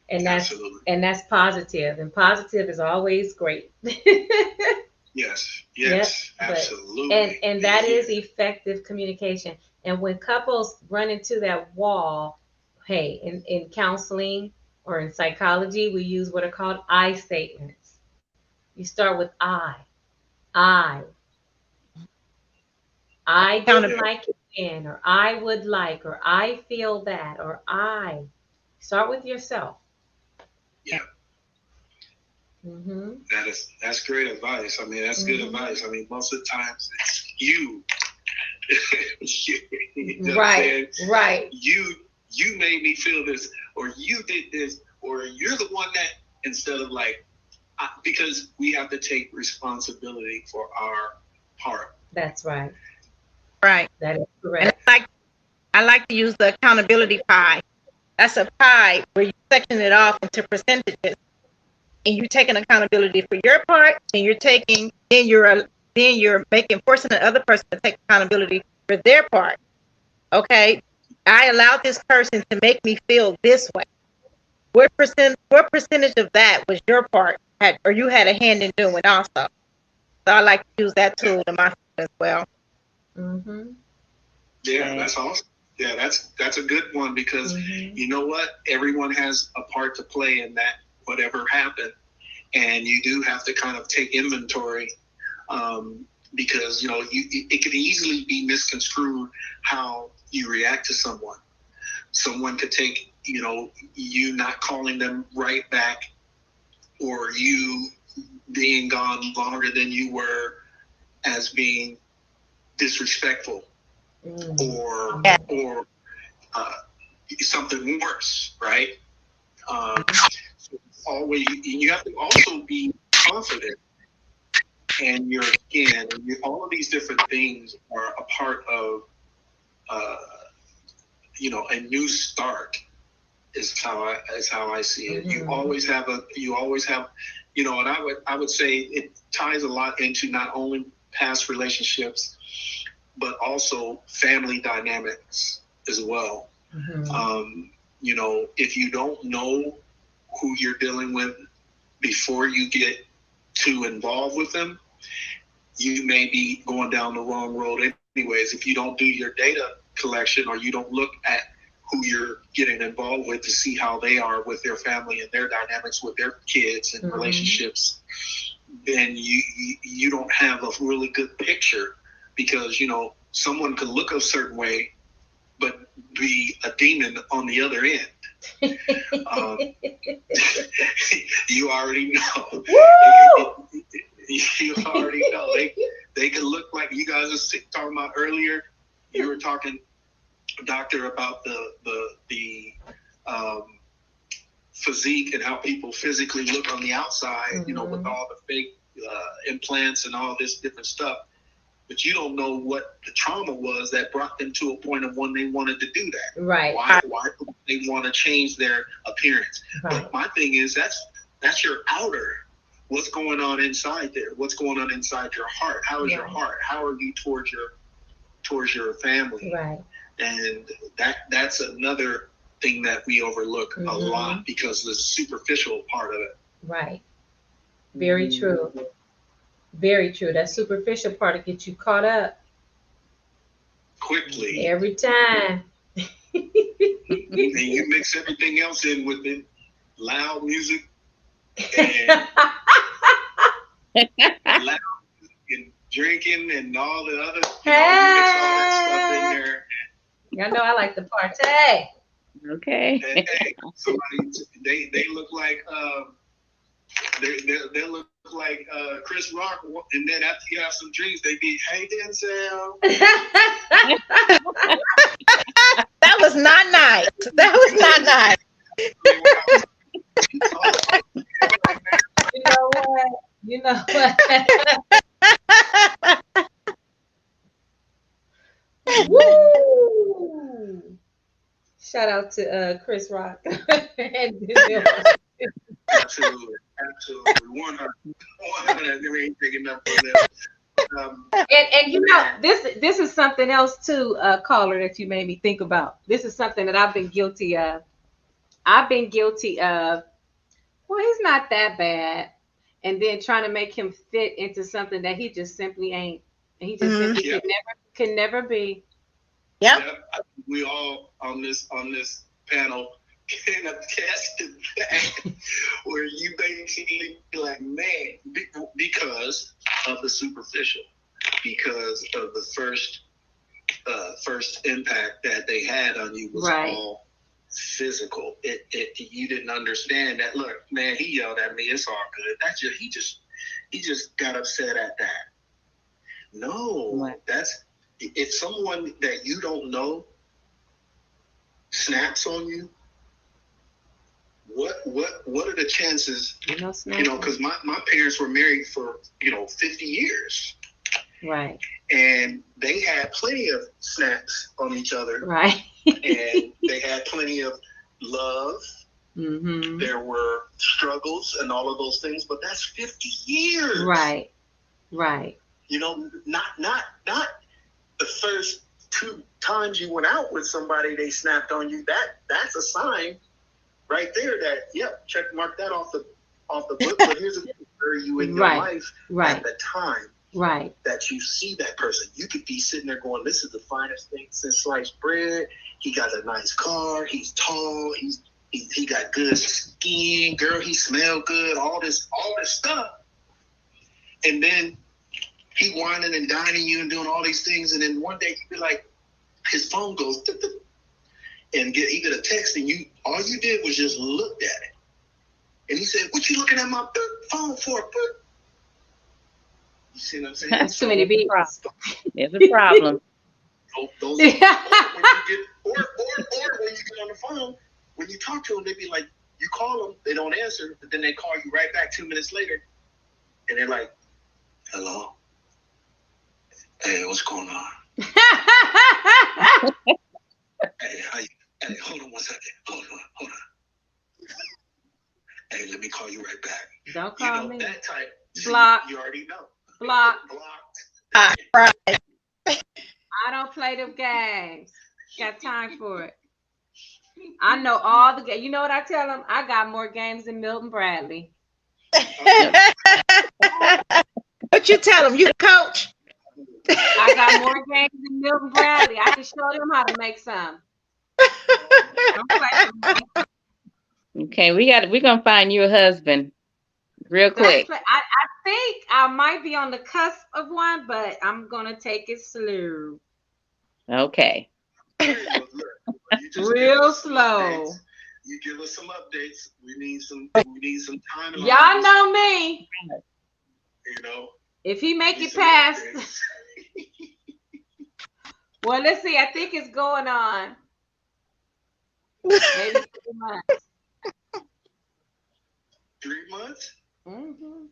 And that's positive. And positive is always great. yes, Yep, absolutely. and that is effective communication. And when couples run into that wall, hey, in counseling or in psychology, we use what are called I statements. You start with I didn't like it then, or I would like, or I feel that, or I. Start with yourself. Yeah. Mm-hmm. That's great advice. I mean, that's good advice. I mean, most of the times it's you. You know Right. Right. You made me feel this, or you did this, or you're the one that, instead of like, because we have to take responsibility for our part. That's right. Right. That is correct. And I like to use the accountability pie. That's a pie where you section it off into percentages, and you're taking accountability for your part, and you're forcing the other person to take accountability for their part. Okay, I allowed this person to make me feel this way. What percentage of that was your part, or you had a hand in doing also? So I like to use that tool in my as well. Mm-hmm. Yeah, that's awesome. Yeah, that's a good one, because you know what? Everyone has a part to play in that, whatever happened. And you do have to kind of take inventory, because, you know, it could easily be misconstrued how you react to someone. Someone could take, you know, you not calling them right back, or you being gone longer than you were, as being disrespectful, or something worse, right? So always, you have to also be confident, and your skin, and all of these different things are a part of, you know, a new start. Is how I see it. You always have, you know, and I would say it ties a lot into not only past relationships, but also family dynamics as well. You know, if you don't know who you're dealing with before you get too involved with them, you may be going down the wrong road anyways. If you don't do your data collection, or you don't look at who you're getting involved with to see how they are with their family and their dynamics with their kids and relationships, then you don't have a really good picture, because, you know, someone could look a certain way but be a demon on the other end. You already know. You already know. They can look like, you guys were talking about earlier. You were talking, Doctor, about the physique and how people physically look on the outside, you know, with all the fake implants and all this different stuff. But you don't know what the trauma was that brought them to a point of when they wanted to do that. Right. Why they want to change their appearance. Right. But my thing is, that's your outer. What's going on inside there? What's going on inside your heart? How is your heart? How are you towards your family? Right. And that's another thing that we overlook a lot, because of the superficial part of it. Right. Very true. Very true. That superficial part will get you caught up Quickly. every time. And you mix everything else in with it, loud music, and loud and drinking and all the other, you mix all that stuff in there. Y'all know I like to party. Okay. And hey, somebody they look like they look like Chris Rock, and then after you have some drinks, they be, hey Denzel. That was not nice. That was not nice. You know what? You know what? Woo! Shout out to Chris Rock. Absolutely, 100. There ain't big enough for them. And you know, this is something else too, caller, that you made me think about. This is something that I've been guilty of. Well, he's not that bad, and then trying to make him fit into something that he just simply ain't, and he just simply can never be. Yep. I think we all on this panel can attest to that, where you basically be like, man, because of the superficial, because of the first impact that they had on you was all physical. You didn't understand that. Look, man, he yelled at me. It's all good. That's just he just got upset at that. No, that's if someone that you don't know snaps on you. What are the chances? Because my parents were married for 50 years. Right. And they had plenty of snaps on each other. Right. And they had plenty of love. Mm-hmm. There were struggles and all of those things, but that's 50 years. Right. Right. Not the first 2 times you went out with somebody, they snapped on you. That's a sign right there that, check mark that off the book. But here's the thing, where you in your life at the time. Right. That you see that person. You could be sitting there going, this is the finest thing since sliced bread. He got a nice car. He's tall. He got good skin. Girl, he smelled good. All this stuff. And then he whining and dining you and doing all these things. And then one day you be like, his phone goes, and he get a text, and all you did was just looked at it. And he said, what you looking at my phone for? You see what I'm saying? That's too many beats. There's a problem. Those when you get, or when you get on the phone, when you talk to them, they be like, you call them, they don't answer, but then they call you right back 2 minutes later, and they're like, hello? Hey, what's going on? Hey, hold on 1 second. Hold on. Hey, let me call you right back. Don't call me. That type. Block. You already know. Blocked. Right. I don't play them games. Got time for it. I know all the games. You know what I tell them? I got more games than Milton Bradley. What you tell them? You the coach? I got more games than Milton Bradley. I can show them how to make some. Okay, we're gonna find you a husband real quick. I think I might be on the cusp of one, but I'm gonna take it slow. Okay. Real slow. You give us some updates. We need some time. Y'all know me. If he make it past. Well, let's see. I think it's going on. Maybe 3 months. 3 months? Mm-hmm.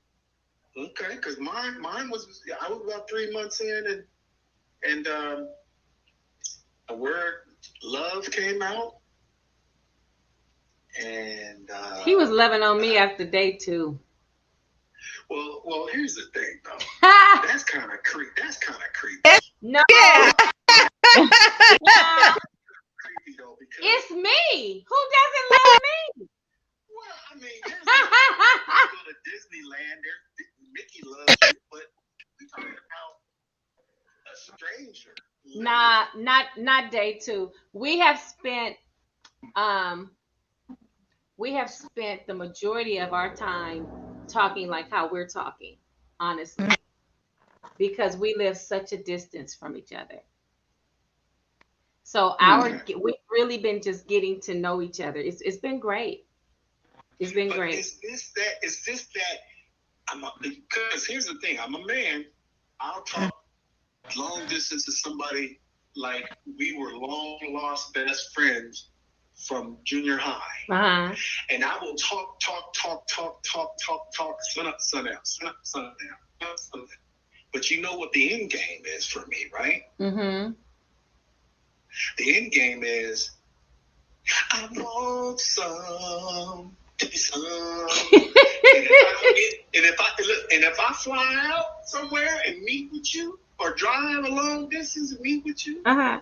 Okay, because I was about 3 months in, and where love came out, and he was loving on me after day 2. Well, here's the thing, though. That's kind of creepy. No. Yeah. Creepy though, because It's me. Who doesn't love me? Well, I mean, here's the thing. You go to Disneyland, Mickey loves you, but we're talking about a stranger. Nah, not day 2. We have spent the majority of our time talking like how we're talking honestly, because we live such a distance from each other. So we've really been just getting to know each other. It's been great. It's been But great. is this that because here's the thing, I'm a man. I'll talk long distance to somebody like we were long lost best friends from junior high. Uh-huh. And I will talk, sun up, sun out, sun up, sun down, sun up, sun down. But you know what the end game is for me, right? Mm-hmm. The end game is I want some. And if I fly out somewhere and meet with you, or drive a long distance and meet with you, Uh-huh.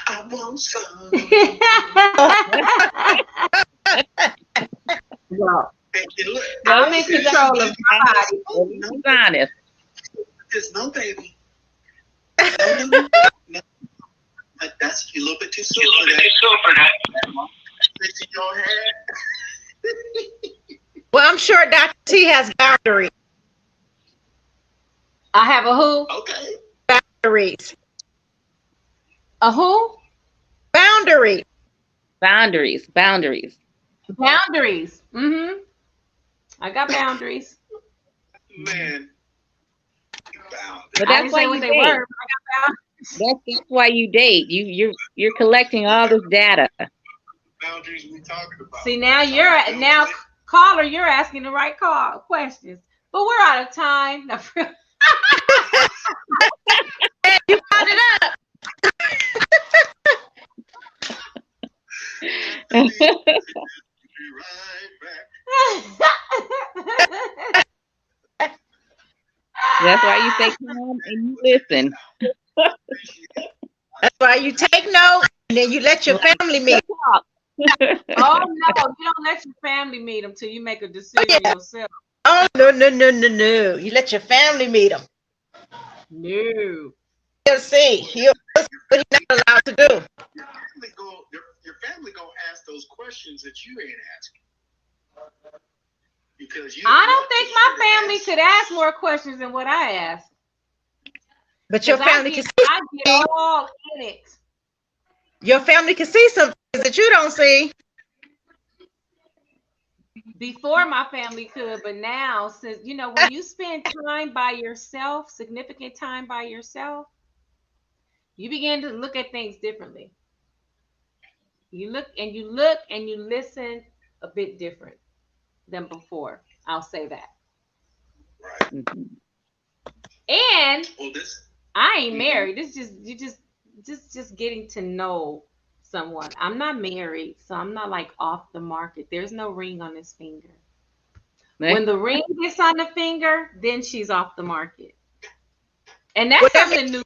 I want some. Well, And look, I'm in control of my body. He's honest. Just no, baby. No. That's a little bit too soon for that. That's in your head. Well, I'm sure Dr. T has boundaries. I have a who? Okay. Boundaries. A who? Boundaries. Boundaries. Boundaries. Mm-hmm. I got boundaries. Man. Boundaries. But I that's didn't why say you what they date. were. But I got boundaries. That's why you date. You're collecting all this data. Boundaries we talking about. See, now caller, you're asking the right questions. But we're out of time. No, You brought it up. Be right back. That's why you stay calm and you listen. That's why you take notes and then you let your family meet. Oh no, you don't let your family meet them till you make a decision yourself. Oh, no. You let your family meet them. No. You'll see. What he's not allowed to do. Your family gonna ask those questions that you ain't asking. Because I don't think my family could ask more questions than what I asked. But your family can see. I get all in it. Your family can see some things that you don't see. Before my family could, but now, since when you spend time by yourself, significant time by yourself, you begin to look at things differently. You look and you listen a bit different than before. I'll say that. Right. And Well, I ain't married. This just getting to know someone. I'm not married, so I'm not like off the market. There's no ring on this finger. When the ring gets on the finger, then she's off the market. And that's something new.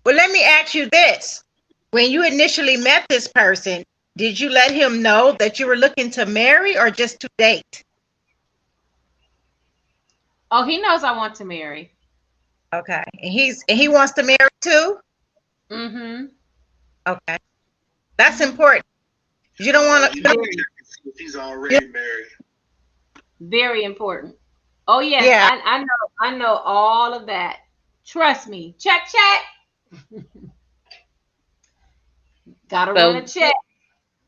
Well, let me ask you this. When you initially met this person, did you let him know that you were looking to marry or just to date? Oh, he knows I want to marry. Okay. And he wants to marry too? Mm-hmm. Okay. That's important. You don't want to. He's already married. Very important. Oh yes, Yeah. I know all of that. Trust me. Check. Gotta run a check.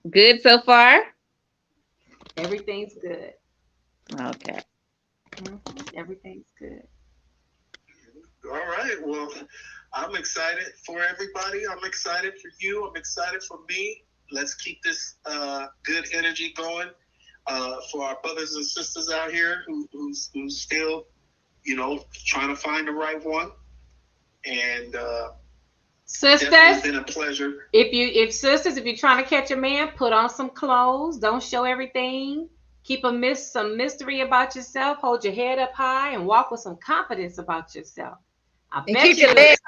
Good so far? Everything's good. Okay. Everything's good. All right. Well, I'm excited for everybody. I'm excited for you. I'm excited for me. Let's keep this good energy going for our brothers and sisters out here who's still, trying to find the right one. And sisters, it's been a pleasure. If you're trying to catch a man, put on some clothes. Don't show everything. Keep some mystery about yourself. Hold your head up high and walk with some confidence about yourself. I bet keep you your legs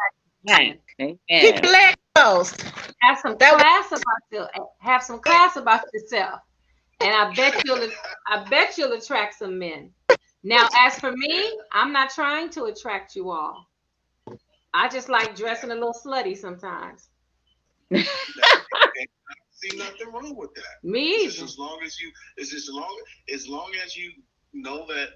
Right. keep your legs closed. have some class about yourself, and I bet you'll attract some men. Now, as for me, I'm not trying to attract you all. I just like dressing a little slutty sometimes. I don't see nothing wrong with that. Me It's either. just as long as you know that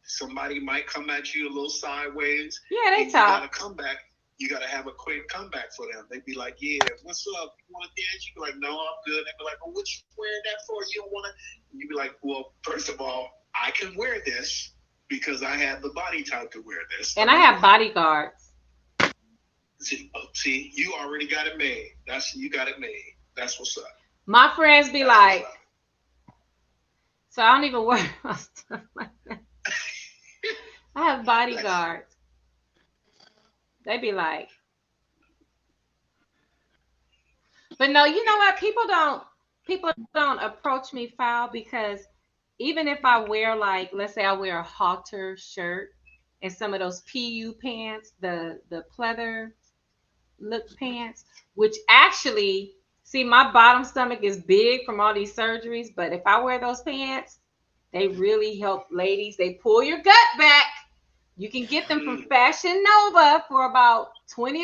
somebody might come at you a little sideways. Yeah, they and talk. You gotta come back. You gotta have a quick comeback for them. They'd be like, "Yeah, what's up? You want to dance?" You be like, "No, I'm good." They'd be like, "Well, what you wearing that for? You don't want to?" You'd be like, "Well, first of all, I can wear this because I have the body type to wear this, and I have bodyguards." See, you already got it made. You got it made. That's what's up. My friends be like, so I don't even wear my stuff like that. I have bodyguards. They be like, but no, you know what? People don't approach me foul, because even if I wear, like, let's say I wear a halter shirt and some of those PU pants, the pleather look pants, which actually, see, my bottom stomach is big from all these surgeries, but if I wear those pants, they really help ladies. They pull your gut back. You can get them from Fashion Nova for about $20,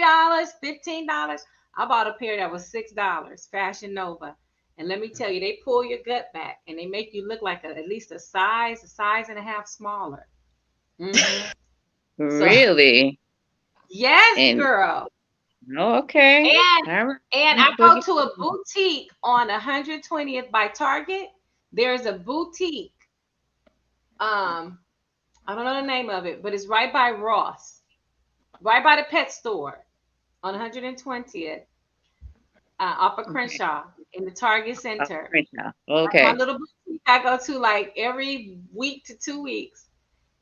$15. I bought a pair that was $6, Fashion Nova. And let me tell you, they pull your gut back and they make you look like at least a size and a half smaller. Mm-hmm. Really? Yes, And girl. okay. And I go to a boutique on 120th by Target. There's a boutique. I don't know the name of it, but it's right by Ross, right by the pet store on 120th, off of Crenshaw in the Target Center. Okay. My little boutique I go to like every week to 2 weeks,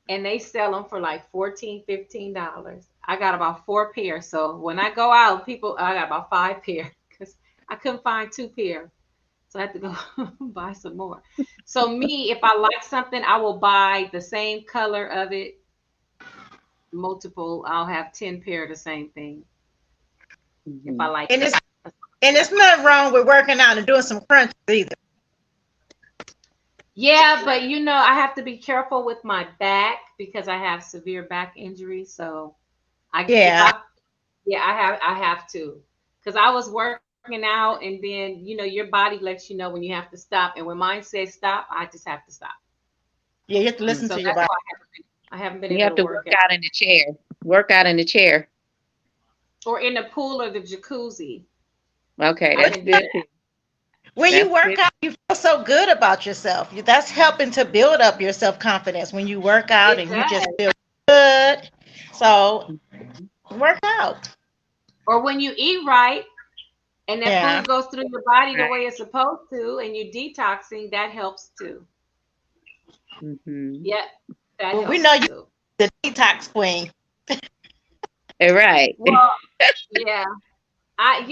and they sell them for like $14, $15. I got about 4 pairs. So when I go out, I got about 5 pairs because I couldn't find 2 pairs. So I had to go buy some more. So me, if I like something, I will buy the same color of it. Multiple, I'll have 10 pair of the same thing. If I like it. And it's nothing wrong with working out and doing some crunches either. Yeah, but I have to be careful with my back because I have severe back injury. So I have to, because I was working out, and then your body lets you know when you have to stop, and when mine says stop, I just have to stop. Yeah, you have to listen to your body. I haven't been You able have to work out in the chair. Work out in the chair. Or in the pool or the jacuzzi. Okay, that's good. When you work out, you feel so good about yourself. That's helping to build up your self-confidence when you work out and you just feel good. So work out. Or when you eat right and that food goes through your body the way it's supposed to, and you're detoxing, that helps too. Mm-hmm. Yep. Well, we know you the detox queen. Right. Well, yeah. I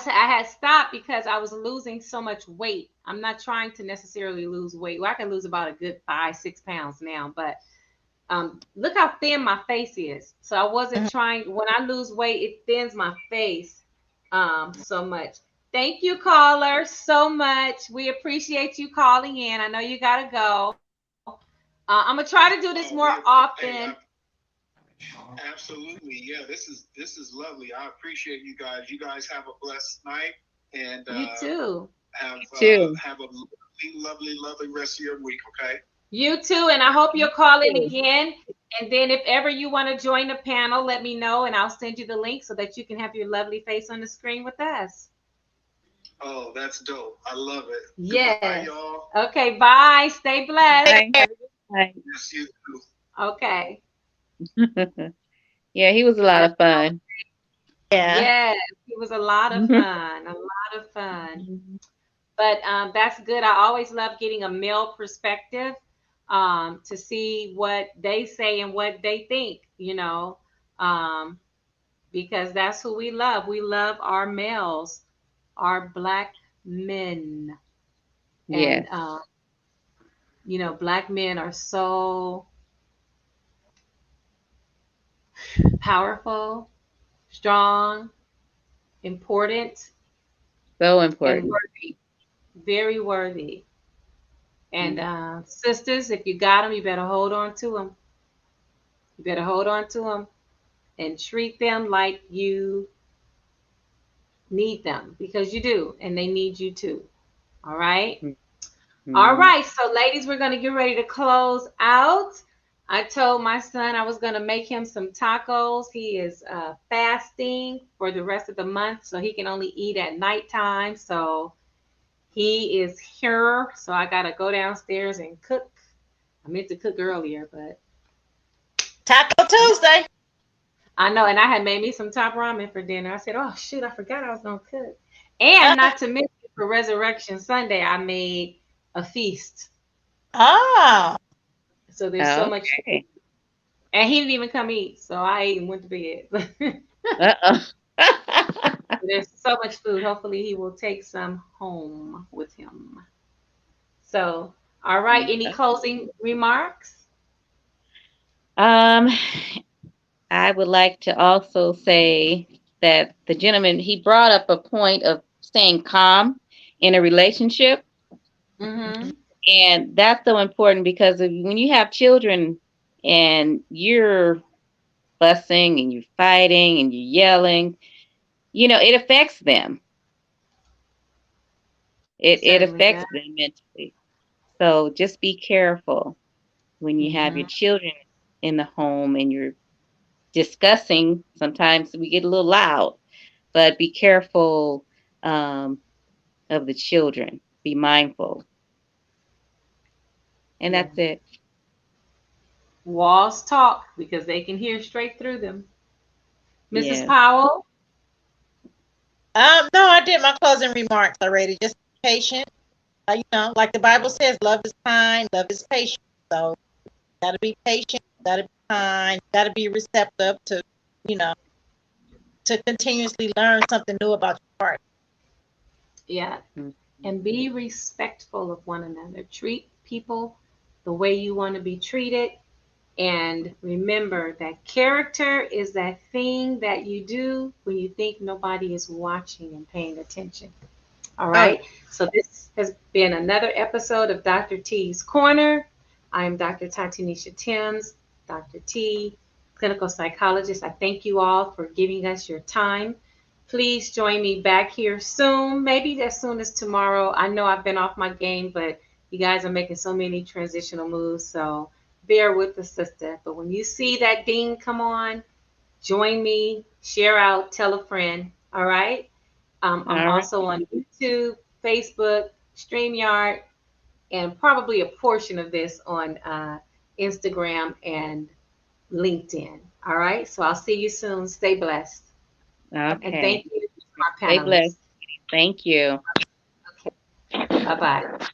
had stopped because I was losing so much weight. I'm not trying to necessarily lose weight. Well, I can lose about a good 5-6 pounds now, but look how thin my face is. So I wasn't trying. When I lose weight, it thins my face so much. Thank you, caller, so much. We appreciate you calling in. I know you gotta go. I'm gonna try to do this more often. Absolutely, yeah. This is lovely. I appreciate you guys. You guys have a blessed night, and you too. Have a lovely rest of your week. Okay. You too, and I hope you'll call in again. And then if ever you want to join the panel, let me know, and I'll send you the link so that you can have your lovely face on the screen with us. Oh, that's dope. I love it. Yes. Bye, y'all. Okay, bye. Stay blessed. Bye. Yes, you too. Okay. Yeah, he was a lot of fun. Yeah. Yes, it was a lot of fun. A lot of fun. But that's good. I always love getting a male perspective to see what they say and what they think, because that's who we love. We love our males, our Black men. Yes. And, Black men are so powerful, strong, important. So important. And worthy. Very worthy. And sisters, if you got them, you better hold on to them. You better hold on to them and treat them like you need them, because you do, and they need you too. All right? Mm-hmm. All right. So, ladies, we're going to get ready to close out. I told my son I was going to make him some tacos. He is fasting for the rest of the month, so he can only eat at nighttime. So he is here. So I got to go downstairs and cook. I meant to cook earlier, but Taco Tuesday. I know. And I had made me some top ramen for dinner. I said, oh, shoot, I forgot I was going to cook. And not to mention, for Resurrection Sunday, I made a feast. Ah, So there's so much food. Okay. And he didn't even come eat. So I ate and went to bed. Uh-oh. There's so much food. Hopefully, he will take some home with him. So, all right. Any closing remarks? Um, I would like to also say that the gentleman, he brought up a point of staying calm in a relationship. Mm-hmm. And that's so important because when you have children and you're fussing and you're fighting and you're yelling, it affects them. It Certainly affects does. them mentally. So just be careful when you have your Mm-hmm. children in the home and you're discussing. Sometimes we get a little loud, but be careful of the children. Be mindful. And Yeah. that's it. Walls talk because they can hear straight through them. Mrs. Yes. Powell? no, I did my closing remarks already. Just be patient. Like the Bible says, love is kind, love is patient. So, gotta be patient, gotta be kind, gotta be receptive to, you know, to continuously learn something new about your partner. Yeah. Mhm. And be respectful of one another. Treat people the way you want to be treated. And remember that character is that thing that you do when you think nobody is watching and paying attention. All Oh, right. So this has been another episode of Dr. T's Corner. I am Dr. Tatinisha Timms, Dr. T, clinical psychologist. I thank you all for giving us your time. Please join me back here soon, maybe as soon as tomorrow. I know I've been off my game, but you guys are making so many transitional moves, so bear with the sister. But when you see that ding come on, join me, share out, tell a friend. All right. I'm All right. also on YouTube, Facebook, StreamYard, and probably a portion of this on Instagram and LinkedIn. All right. So I'll see you soon. Stay blessed. And Okay. thank you to my Stay panelists. blessed. Thank you. Okay. Bye bye.